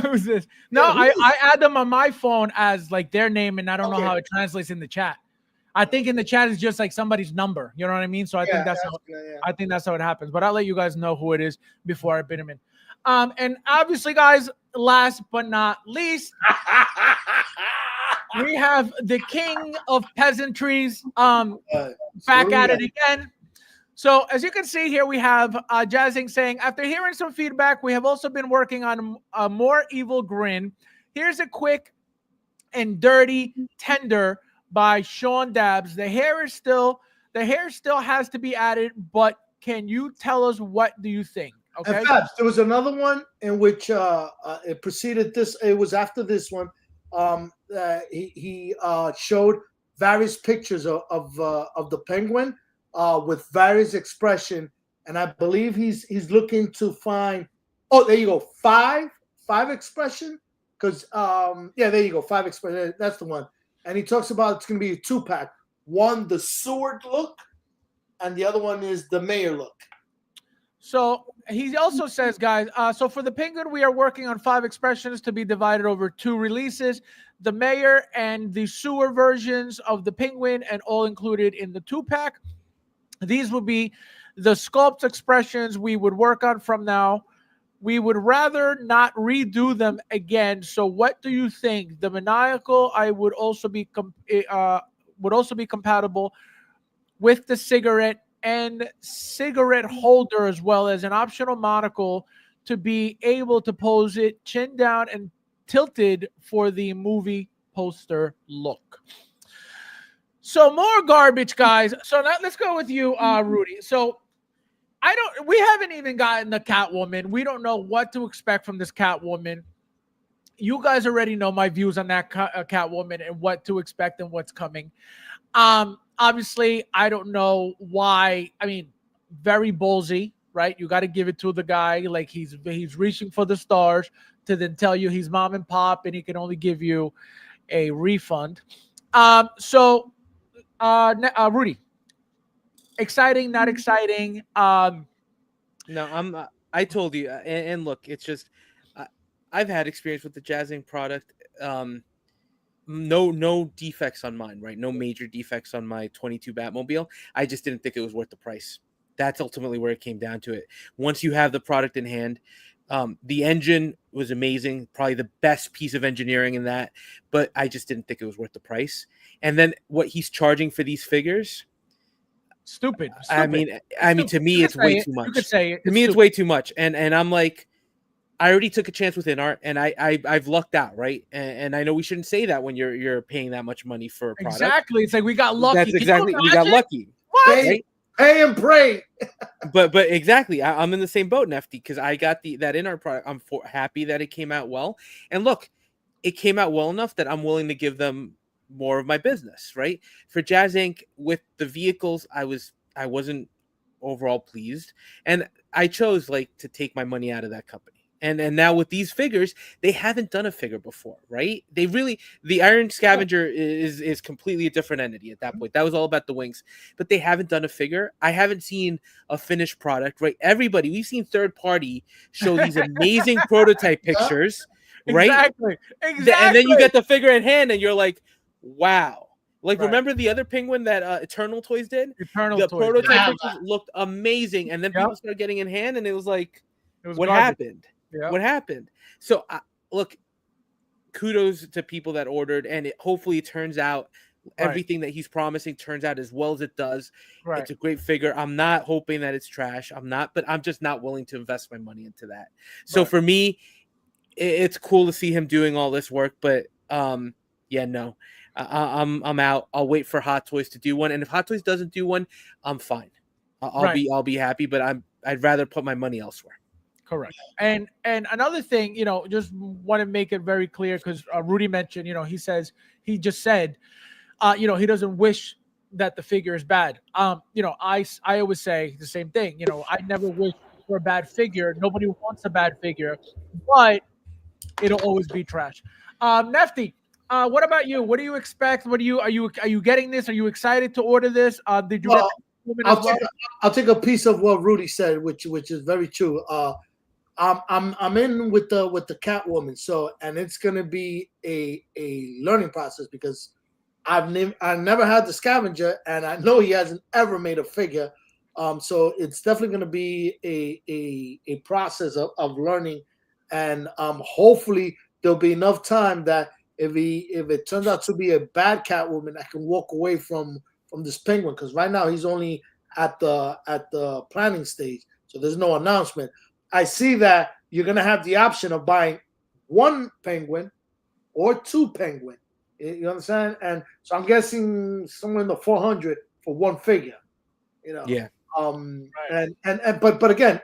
Who's this? No, I add them on my phone as like their name, and I don't know how it translates in the chat. I think in the chat is just like somebody's number. You know what I mean? So I think that's how it happens. But I'll let you guys know who it is before I bid him in. And obviously, guys, last but not least, we have the king of peasantries back at it again. So as you can see here, we have Jazzing saying, after hearing some feedback, we have also been working on a more evil grin. Here's a quick and dirty tender by Sean Dabbs. The hair still has to be added, but can you tell us what do you think? Okay. And Fabs, there was another one in which it preceded this. It was after this one. He showed various pictures of the penguin with various expression, and I believe he's looking to find. Oh, there you go, five expression. Because there you go, 5 expression. That's the one. And he talks about it's going to be a 2-pack. One, the Seward look, and the other one is the mayor look. So he also says, guys, so for the penguin, we are working on 5 expressions to be divided over 2 releases. The mayor and the sewer versions of the penguin, and all included in the 2-pack. These would be the sculpt expressions we would work on from now. We would rather not redo them again. So what do you think? The maniacal would also be compatible with the cigarette and cigarette holder, as well as an optional monocle to be able to pose it chin down and tilted for the movie poster look. So more garbage, guys. So now let's go with you, Rudy. So we haven't even gotten the Catwoman. We don't know what to expect from this Catwoman. You guys already know my views on that Catwoman and what to expect and what's coming. Obviously, I don't know why. I mean, very ballsy, right? You got to give it to the guy. Like he's reaching for the stars to then tell you he's mom and pop and he can only give you a refund. Rudy, exciting, not exciting? No, I told you, and look, it's just I've had experience with the Jazzing product. No defects on mine, right? No major defects on my 22 Batmobile. I just didn't think it was worth the price. That's ultimately where it came down to it. Once you have the product in hand, the engine was amazing, probably the best piece of engineering in that, but I just didn't think it was worth the price. And then what he's charging for these figures, stupid. I mean, to me, it's way too much. You could say it. To me, it's way too much. And I'm like, I already took a chance with InArt, and I've lucked out, right? And I know we shouldn't say that when you're paying that much money for a product. Exactly. It's like we got lucky. That's exactly, we got lucky. What? Right? Pay and pray. but exactly, I'm in the same boat, Nefty, because I got that InArt product. I'm happy that it came out well. And look, it came out well enough that I'm willing to give them more of my business, right? For Jazz Inc., with the vehicles, I wasn't overall pleased, and I chose to take my money out of that company. And now with these figures, they haven't done a figure before, right? The Iron Scavenger is completely a different entity at that point. That was all about the wings, but they haven't done a figure. I haven't seen a finished product, right? We've seen third party show these amazing prototype pictures, right? Exactly. And then you get the figure in hand and you're like, wow. Like, Right. remember the other Penguin that Eternal Toys did? Eternal The Toys. prototype Yeah. pictures looked amazing, and then Yep. people started getting in hand, and it was like, It was what garbage. happened? Yep. What happened? So, look, kudos to people that ordered, and hopefully it turns out everything that he's promising turns out as well as it does. Right. It's a great figure. I'm not hoping that it's trash. But I'm just not willing to invest my money into that. So Right. for me, it's cool to see him doing all this work, but yeah, no, I'm out. I'll wait for Hot Toys to do one, and if Hot Toys doesn't do one, I'm fine. I'll be happy, but I'd rather put my money elsewhere. Correct. And another thing, just want to make it very clear, because Rudy mentioned, he just said, he doesn't wish that the figure is bad. I always say the same thing. I never wish for a bad figure. Nobody wants a bad figure, but it'll always be trash. Nefty, what about you? What do you expect? Are you getting this? Are you excited to order this? Did you? Well, I'll take a piece of what Rudy said, which is very true. I'm in with the Catwoman, and it's gonna be a learning process, because I've never had the Scavenger, and I know he hasn't ever made a figure. So it's definitely gonna be a process of learning, and hopefully there'll be enough time that if it turns out to be a bad Catwoman, I can walk away from this Penguin, because right now he's only at the planning stage, so there's no announcement. I see that you're gonna have the option of buying one Penguin or two Penguin. You understand? And so I'm guessing somewhere in the 400 for one figure. Yeah. But again,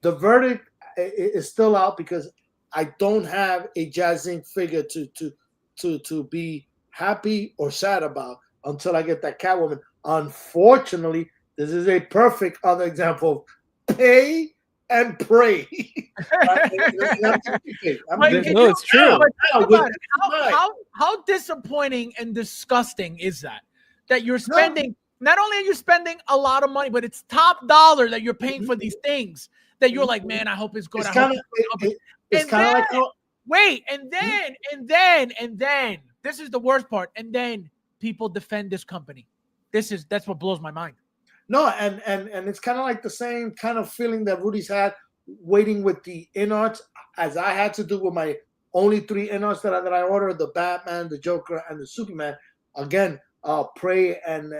the verdict is still out, because I don't have a Jazz Inc. figure to be happy or sad about until I get that Catwoman. Unfortunately, this is a perfect other example of pay and pray. It's true. How disappointing and disgusting is that you're spending? Not only are you spending a lot of money, but it's top dollar that you're paying for these things. That you're like, man, I hope it's good. It's kind of like wait, and then this is the worst part. And then people defend this company. That's what blows my mind. No, and it's kind of like the same kind of feeling that Rudy's had waiting with the InArts, as I had to do with my only 3 InArts that I ordered: the Batman, the Joker, and the Superman. Again, pray and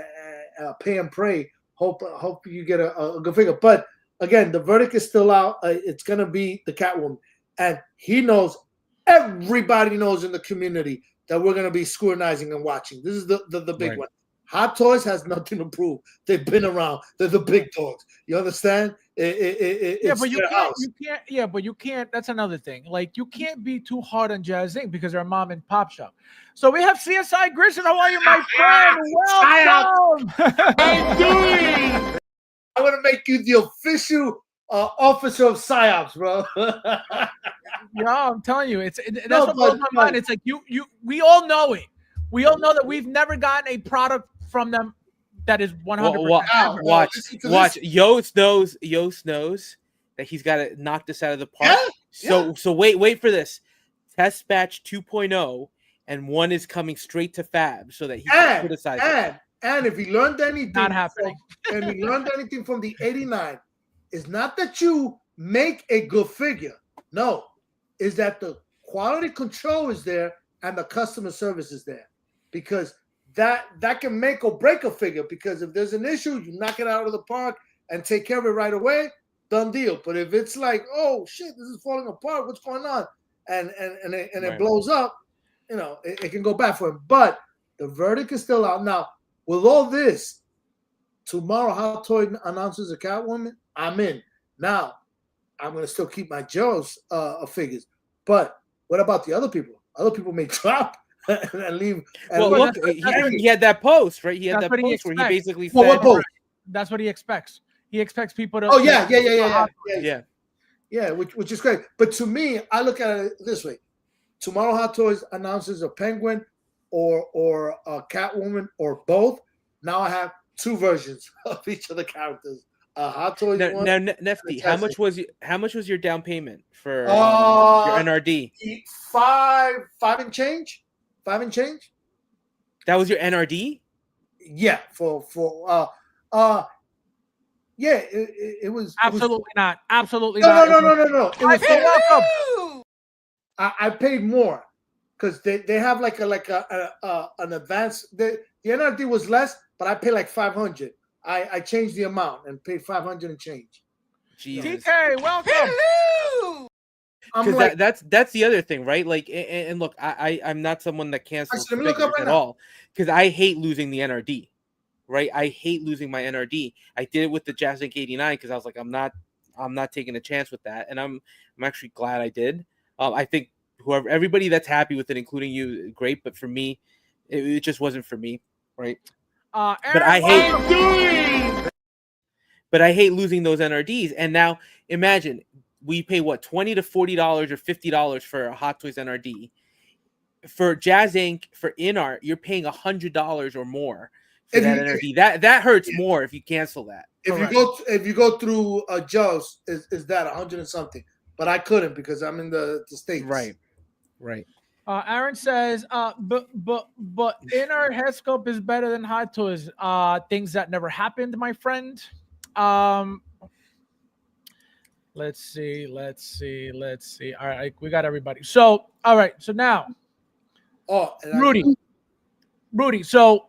pray. Hope you get a good figure. But again, the verdict is still out. It's gonna be the Catwoman, and he knows. Everybody knows in the community that we're gonna be scrutinizing and watching. This is the big one. Hot Toys has nothing to prove. They've been around. They're the big dogs. You understand? But you can't. That's another thing. Like, you can't be too hard on Jazz Inc. because they're a mom and pop shop. So we have CSI Grisham. How are you, my friend? Welcome. I'm doing. I want to make you the official officer of PsyOps, bro. Yeah, I'm telling you, that's what blows my mind. It's like we all know it. We all know that we've never gotten a product from them that is 100%. Watch. Yost knows that he's got to knock this out of the park. So wait for this. Test batch 2.0, and 1 is coming straight to Fab, so that he can criticize it. And if he learned anything, Not happening. And he learned anything from the 89, it's not that you make a good figure. No, is that the quality control is there and the customer service is there, because that can make or break a figure. Because if there's an issue, you knock it out of the park and take care of it right away, done deal. But if it's like, oh shit, this is falling apart, what's going on, and it blows up, it can go bad for him. But the verdict is still out. Now, with all this, tomorrow Hot Toy announces a Catwoman, I'm in. Now, I'm gonna still keep my Joe's figures, but what about the other people? Other people may drop and leave. Well, look, he had that post, right? He had that post where he basically said, what post? That's what he expects. He expects people to. Oh yeah. Yeah, which is great. But to me, I look at it this way: tomorrow, Hot Toys announces a Penguin or a Catwoman or both. Now I have 2 versions of each of the characters. Hot Toys. Now, Nefty, how much was your down payment for your NRD? 5 and change. 5 and change. That was your NRD? Yeah, yeah, it was Absolutely not. Absolutely no, not. no. It was You're welcome. I paid more because they have like an advance. The NRD was less, but I paid like 500. I changed the amount and paid 500 and change. Jesus. TK, welcome. I'm Because like, that's the other thing, right? Like, and look, I'm not someone that cancels let me look figures up right at now. all, because I hate losing the NRD, right? I hate losing my NRD. I did it with the Jazz Inc. 89 because I was like, I'm not taking a chance with that, and I'm actually glad I did. I think everybody that's happy with it, including you, great, but for me, it just wasn't for me, right? Aaron, But I hate losing those NRDs. And now imagine we pay what, $20 to $40 or $50 for a Hot Toys NRD. For Jazz Inc., for InArt, you're paying $100 or more for that NRD. That hurts more if you cancel that. If you go through Joe's, is that 100 and something? But I couldn't because I'm in the States. Right. Aaron says, but InArt head sculpt is better than Hot Toys. Things that never happened, my friend. Let's see. All right, we got everybody. So, all right. So now, Rudy. So,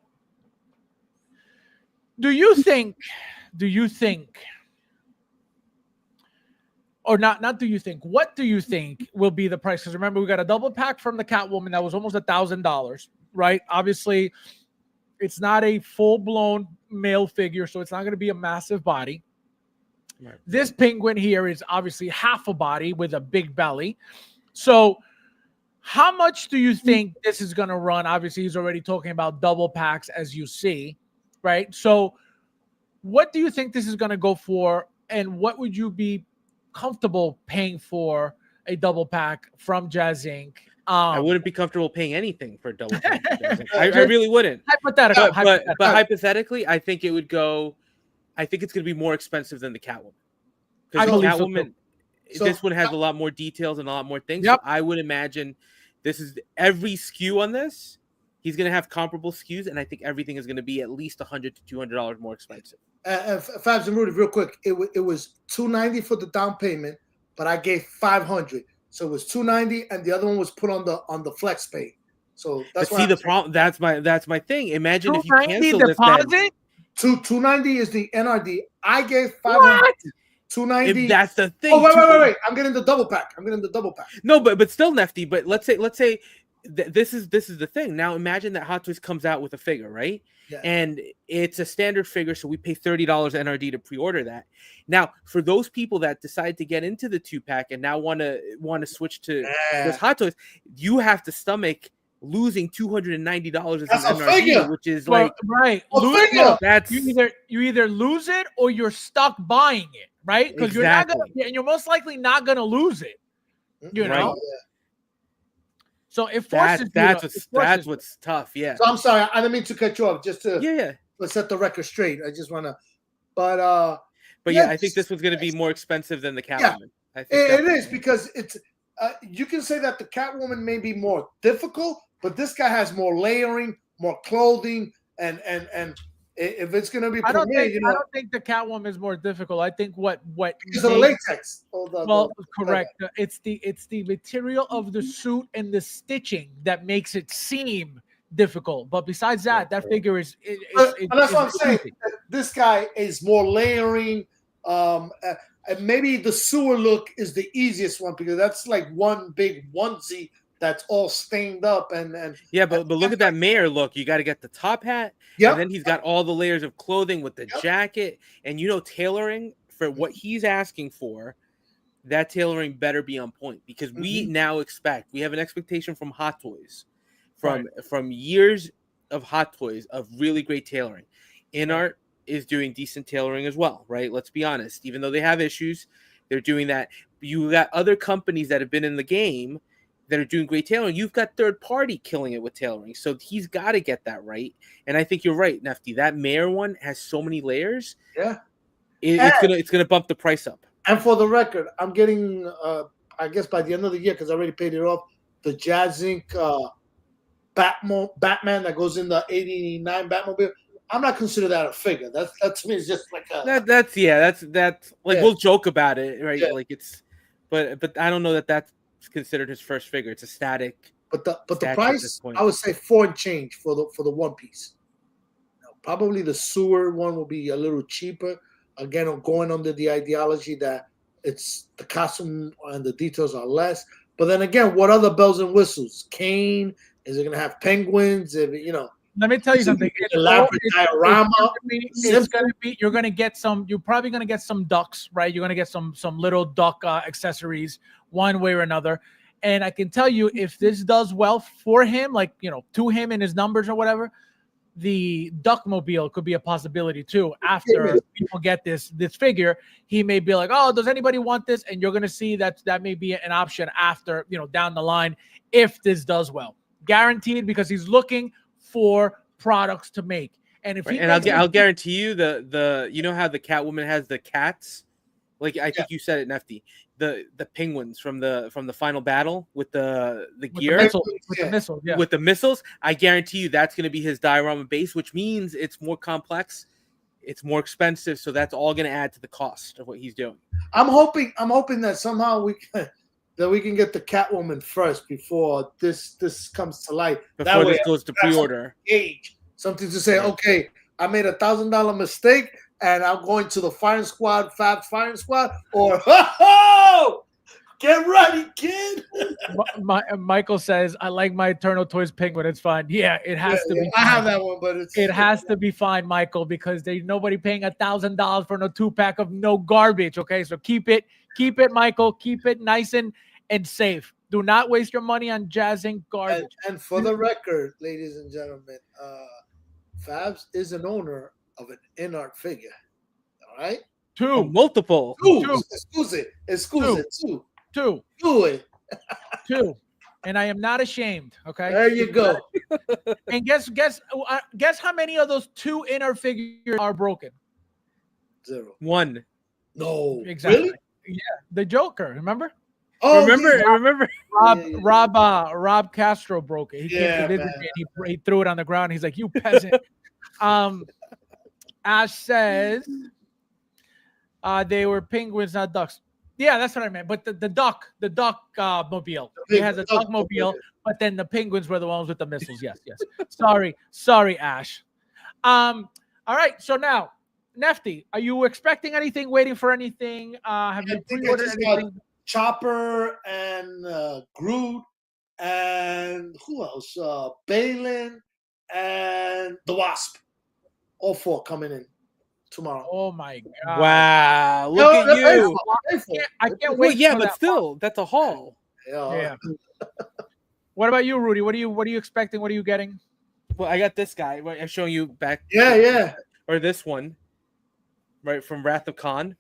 do you think, or not? Do you think? What do you think will be the price? Because remember, we got a double pack from the Catwoman that was almost $1,000, right? Obviously, it's not a full-blown male figure, so it's not going to be a massive body. Right. This penguin here is obviously half a body with a big belly. So how much do you think this is going to run? Obviously, he's already talking about double packs, as you see, right? So what do you think this is going to go for, and what would you be comfortable paying for a double pack from Jazz Inc.? I wouldn't be comfortable paying anything for a double pack. I really wouldn't. Hypothetical. But hypothetically, I think it would go. I think it's going to be more expensive than the Catwoman. Because the Catwoman, this one has a lot more details and a lot more things. Yep. So I would imagine this is every SKU on this. He's going to have comparable SKUs, and I think everything is going to be at least $100 to $200 more expensive. Fabs and Rudy, real quick, it was $290 for the down payment, but I gave $500, so it was $290, and the other one was put on the flex pay. So that's why. See the problem. That's my thing. Imagine if you cancel this. Deposit? $290 is the NRD. I gave $500. $290. That's the thing. Oh wait! I'm getting the double pack. No, but still, Nefty. But let's say this is the thing. Now imagine that Hot Toys comes out with a figure, right? Yeah. And it's a standard figure, so we pay $30 NRD to pre-order that. Now, for those people that decide to get into the 2-pack and now want to switch to those Hot Toys, you have to stomach losing $290 as an NRD, figure. Which is right. That's you either lose it or you're stuck buying it, right? Because you're not gonna, and you're most likely not gonna lose it. You know. Right. So it forces that's what's tough. Yeah. So I'm sorry, I didn't mean to cut you off. Just to let's set the record straight. I just want to, but I think this one's going to be more expensive than the Catwoman. Yeah, I think it is because it's. You can say that the Catwoman may be more difficult, but this guy has more layering, more clothing, and if it's going to be, I don't think the Catwoman is more difficult. I think what is the latex. Correct. It's the material of the suit and the stitching that makes it seem difficult. But besides that, that figure is. That's what I'm saying. This guy is more layering. And maybe the sewer look is the easiest one because that's like one big onesie that's all stained up and but look at that mayor look. You got to get the top hat, and then he's got all the layers of clothing with the jacket, and tailoring for what he's asking for. That tailoring better be on point because we now we have an expectation from Hot Toys, from years of Hot Toys of really great tailoring. InArt is doing decent tailoring as well, right? Let's be honest. Even though they have issues, they're doing that. You got other companies that have been in the game that are doing great tailoring. You've got third party killing it with tailoring. So he's got to get that right. And I think you're right, Nefty. That Mayor one has so many layers. Yeah. It's gonna bump the price up. And for the record, I'm getting I guess by the end of the year, because I already paid it off, the Jazz Inc. Batman that goes in the '89 Batmobile. I'm not consider that a figure. That to me is just like a that's like we'll joke about it, right? Yeah. Like it's, but I don't know that that's considered his first figure. It's a static. But the statue at price, this point. I would say 4 and change for the one piece. Probably the sewer one will be a little cheaper. Again, I'm going under the ideology that it's the costume and the details are less. But then again, what other bells and whistles? Kane? Is it going to have penguins? If let me tell you something. Elaborate diorama. It's going to be. You're going to get some. You're probably going to get some ducks, right? You're going to get some little duck accessories, one way or another. And I can tell you, if this does well for him, like to him and his numbers or whatever, the Duckmobile could be a possibility too. After people get this figure, he may be like, "Oh, does anybody want this?" And you're going to see that may be an option after down the line if this does well, guaranteed, because he's looking for products to make. And if I'll guarantee you the how the Catwoman has the cats, like I think you said it, Nefty. The penguins from the final battle with the gear with the missiles. I guarantee you that's going to be his diorama base, which means it's more complex, it's more expensive, so that's all going to add to the cost of what he's doing. I'm hoping that somehow we can get the Catwoman first before this comes to light. Before this goes to pre-order. Something to say, okay, I made $1,000 mistake. And I'm going to the firing squad, Fab's firing squad, or get ready, kid. Michael says, "I like my Eternal Toys penguin. It's fine." Yeah, it has to be. I have that one, but it has to be fine, Michael, because there's nobody paying $1,000 for no 2-pack of no garbage. Okay, so keep it, Michael. Keep it nice and safe. Do not waste your money on jazzing garbage. And for the record, ladies and gentlemen, Fabs is an owner of an InArt figure. All right? Multiple. Two. And I am not ashamed. Okay. There you go. And guess how many of those 2 InArt figures are broken? 0. 1. No. Exactly. Really? Yeah. The Joker. Remember? Oh, remember? Rob Castro broke it. He came to visit me and he threw it on the ground. He's like, "You peasant." Ash says they were penguins, not ducks. Yeah, that's what I meant. But the duck mobile. He has a duck mobile, but then the penguins were the ones with the missiles. Yes. Sorry, Ash. All right. So now, Nefty, are you expecting anything? Waiting for anything? Have you pre-ordered anything? Chopper and Groot and who else? Balin and the Wasp. All 4 coming in tomorrow. Oh my God! Wow, look at you! I can't wait. Well, yeah, but still, that's a haul. Yeah. What about you, Rudy? What are you expecting? What are you getting? Well, I got this guy. I'm showing you back. Yeah. Or this one, right from Wrath of Khan,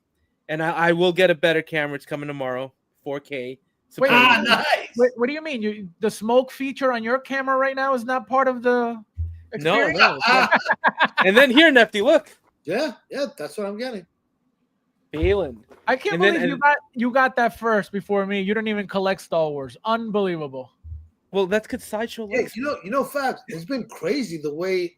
and I will get a better camera. It's coming tomorrow, 4K. Wait, nice. What do you mean? The smoke feature on your camera right now is not part of the experience? No. And then here, Nefty, look. Yeah, that's what I'm getting. Balin. I can't believe you got that first before me. You don't even collect Star Wars. Unbelievable. Well, that's good Sideshow. Yeah, Fabs, it's been crazy the way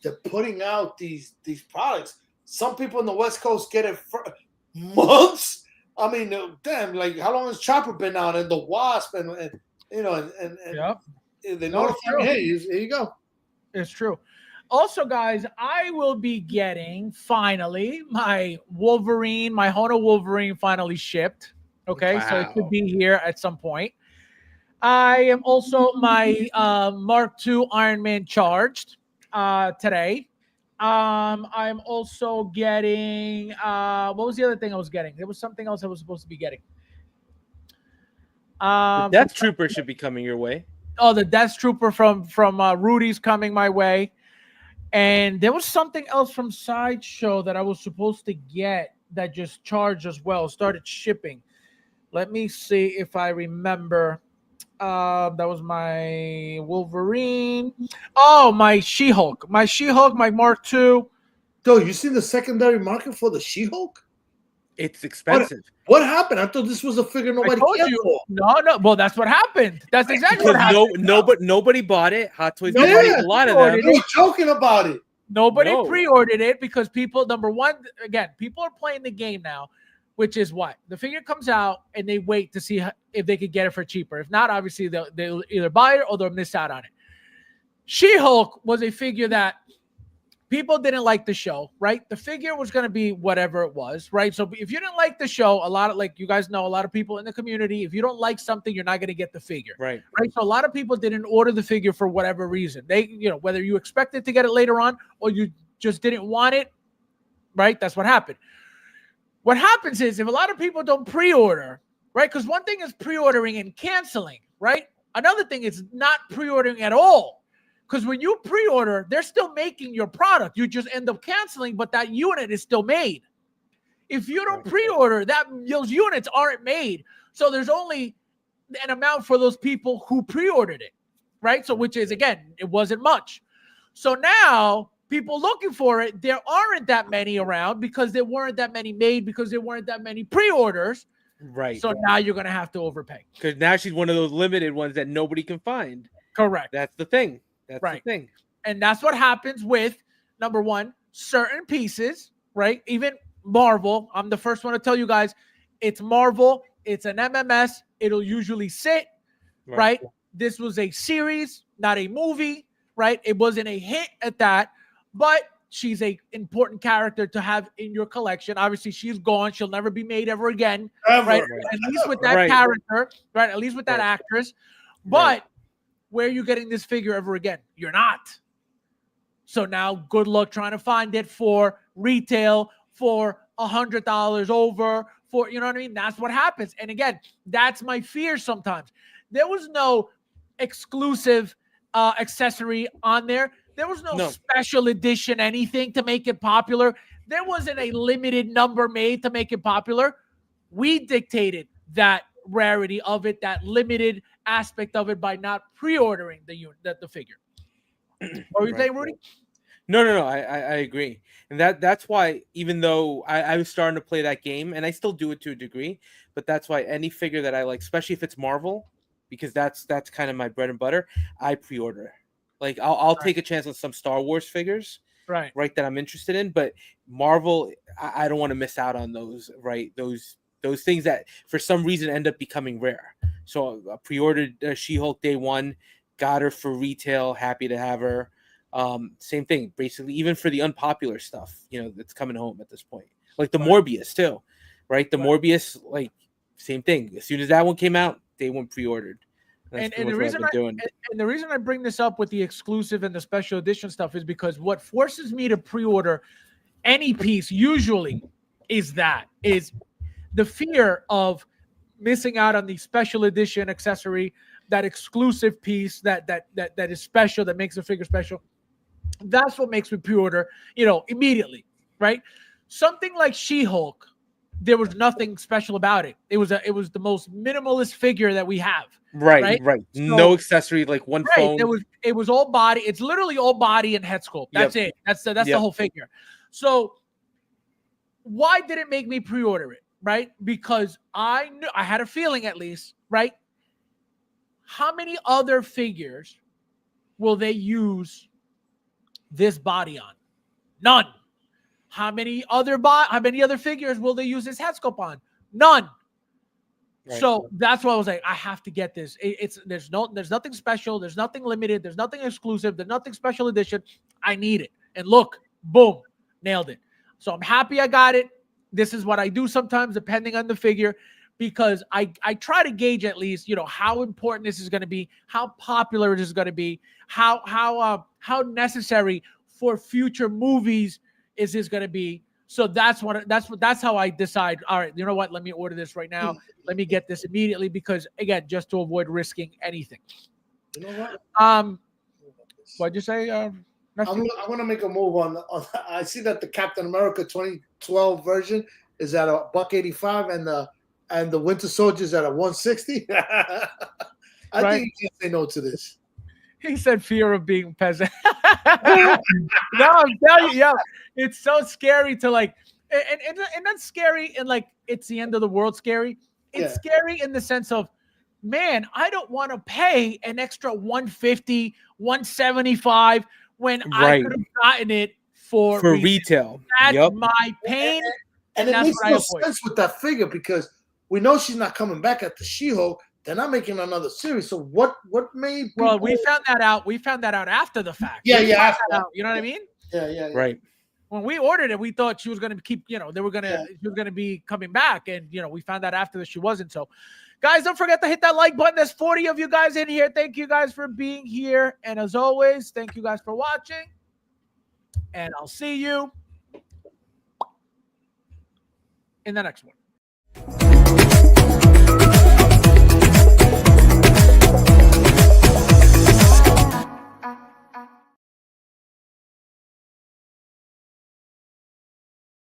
they're putting out these products. Some people in the West Coast get it for months. I mean, damn, like how long has Chopper been out and the Wasp and yep. They notify me, hey, here you go. It's true. Also, guys, I will be getting finally my Wolverine, my Hono Wolverine finally shipped. Okay, wow. So it could be here at some point. I am also my Mark II Iron Man charged today. I'm also getting what was the other thing I was getting? There was something else I was supposed to be getting. The Death Trooper should be coming your way. Oh, the Death Trooper from Rudy's coming my way. And there was something else from Sideshow that I was supposed to get that just charged as well, started shipping. Let me see if I remember. That was my Wolverine. Oh, my She-Hulk. My Mark II. Yo, you see the secondary market for the She-Hulk? It's expensive. What happened? I thought this was a figure nobody cared for. No. Well, that's what happened. That's exactly what happened. Nobody bought it. Hot Toys Yeah. bought a lot of them. You were joking about it. Nobody pre-ordered it because people, number one, again, people are playing the game now, which is what? The figure comes out and they wait to see if they could get it for cheaper. If not, obviously they'll either buy it or they'll miss out on it. She-Hulk was a figure that people didn't like the show, right? The figure was going to be whatever it was, right? So if you didn't like the show, a lot of, like you guys know, a lot of people in the community, if you don't like something, you're not going to get the figure. Right. So a lot of people didn't order the figure for whatever reason. They, whether you expected to get it later on or you just didn't want it, right? That's what happened. What happens is if a lot of people don't pre-order, right? Because one thing is pre-ordering and canceling, right? Another thing is not pre-ordering at all. Because when you pre-order, they're still making your product. You just end up canceling, but that unit is still made. If you don't pre-order, those units aren't made. So there's only an amount for those people who pre-ordered it, right? So which is, again, it wasn't much. So now people looking for it, there aren't that many around because there weren't that many made because there weren't that many pre-orders. Right. So now you're going to have to overpay. Because now she's one of those limited ones that nobody can find. Correct. That's the thing. That's right. the thing. And that's what happens with, number one, certain pieces, right? Even Marvel. I'm the first one to tell you guys, it's Marvel. It's an MMS. It'll usually sit, right? This was a series, not a movie, right? It wasn't a hit at that, but she's a important character to have in your collection. Obviously, she's gone. She'll never be made ever again, right? At least with that character, right? At least with that actress. But where are you getting this figure ever again? You're not. So now good luck trying to find it for retail for $100 over, for, you know what I mean? That's what happens. And again, that's my fear sometimes. There was no exclusive accessory on there. There was no special edition anything to make it popular. There wasn't a limited number made to make it popular. We dictated that rarity of it, that limited aspect of it by not pre-ordering the figure. What were you saying, Rudy? No. I agree, and that's why even though I was starting to play that game, and I still do it to a degree, but that's why any figure that I like, especially if it's Marvel, because that's kind of my bread and butter, I pre-order. Like I'll take a chance on some Star Wars figures, right, that I'm interested in, but Marvel, I don't want to miss out on those, right? Those things that for some reason end up becoming rare. So I pre-ordered She-Hulk day one, got her for retail, happy to have her. Same thing, basically, even for the unpopular stuff, that's coming home at this point. Like the Morbius too, right? The Morbius, like same thing. As soon as that one came out, day one pre-ordered. And the reason I bring this up with the exclusive and the special edition stuff is because what forces me to pre-order any piece usually is the fear of missing out on the special edition accessory, that exclusive piece that is special, that makes the figure special. That's what makes me pre-order, immediately, right? Something like She-Hulk, there was nothing special about it. It was the most minimalist figure that we have. Right. So, no accessory, like one phone. It was all body. It's literally all body and head sculpt. That's it. That's the whole figure. So why did it make me pre-order it? Right? Because I knew, I had a feeling at least, right? How many other figures will they use this body on? None. How many other figures will they use this head sculpt on? None. Right. So that's why I was like, I have to get this. There's nothing special, there's nothing limited, there's nothing exclusive, there's nothing special edition. I need it. And look, boom, nailed it. So I'm happy I got it. This is what I do sometimes, depending on the figure, because I try to gauge at least, how important this is going to be, how popular it is going to be, how necessary for future movies is this going to be. So that's how I decide. All right, you know what? Let me order this right now. Let me get this immediately because, again, just to avoid risking anything. You know what? What'd you say? I'm gonna make a move on. I see that the Captain America 2012 version is at a $185 and the Winter Soldier is at a $160. I think you can't say no to this. He said fear of being peasant. No, I'm telling you, it's so scary to and that's scary. And like, it's the end of the world scary. It's scary in the sense of, man, I don't want to pay an extra 150, 175 when I could have gotten it for retail. That's my pain. And it makes no sense with that figure because we know she's not coming back at the She-Hulk. They're not making another series. So what made people... Well, we found that out. We found that out after the fact. Yeah. You know what I mean? Yeah. Right. When we ordered it, we thought she was going to keep, she was going to be coming back. And, we found out after that she wasn't. So, guys, don't forget to hit that like button. There's 40 of you guys in here. Thank you guys for being here. And as always, thank you guys for watching. And I'll see you in the next one.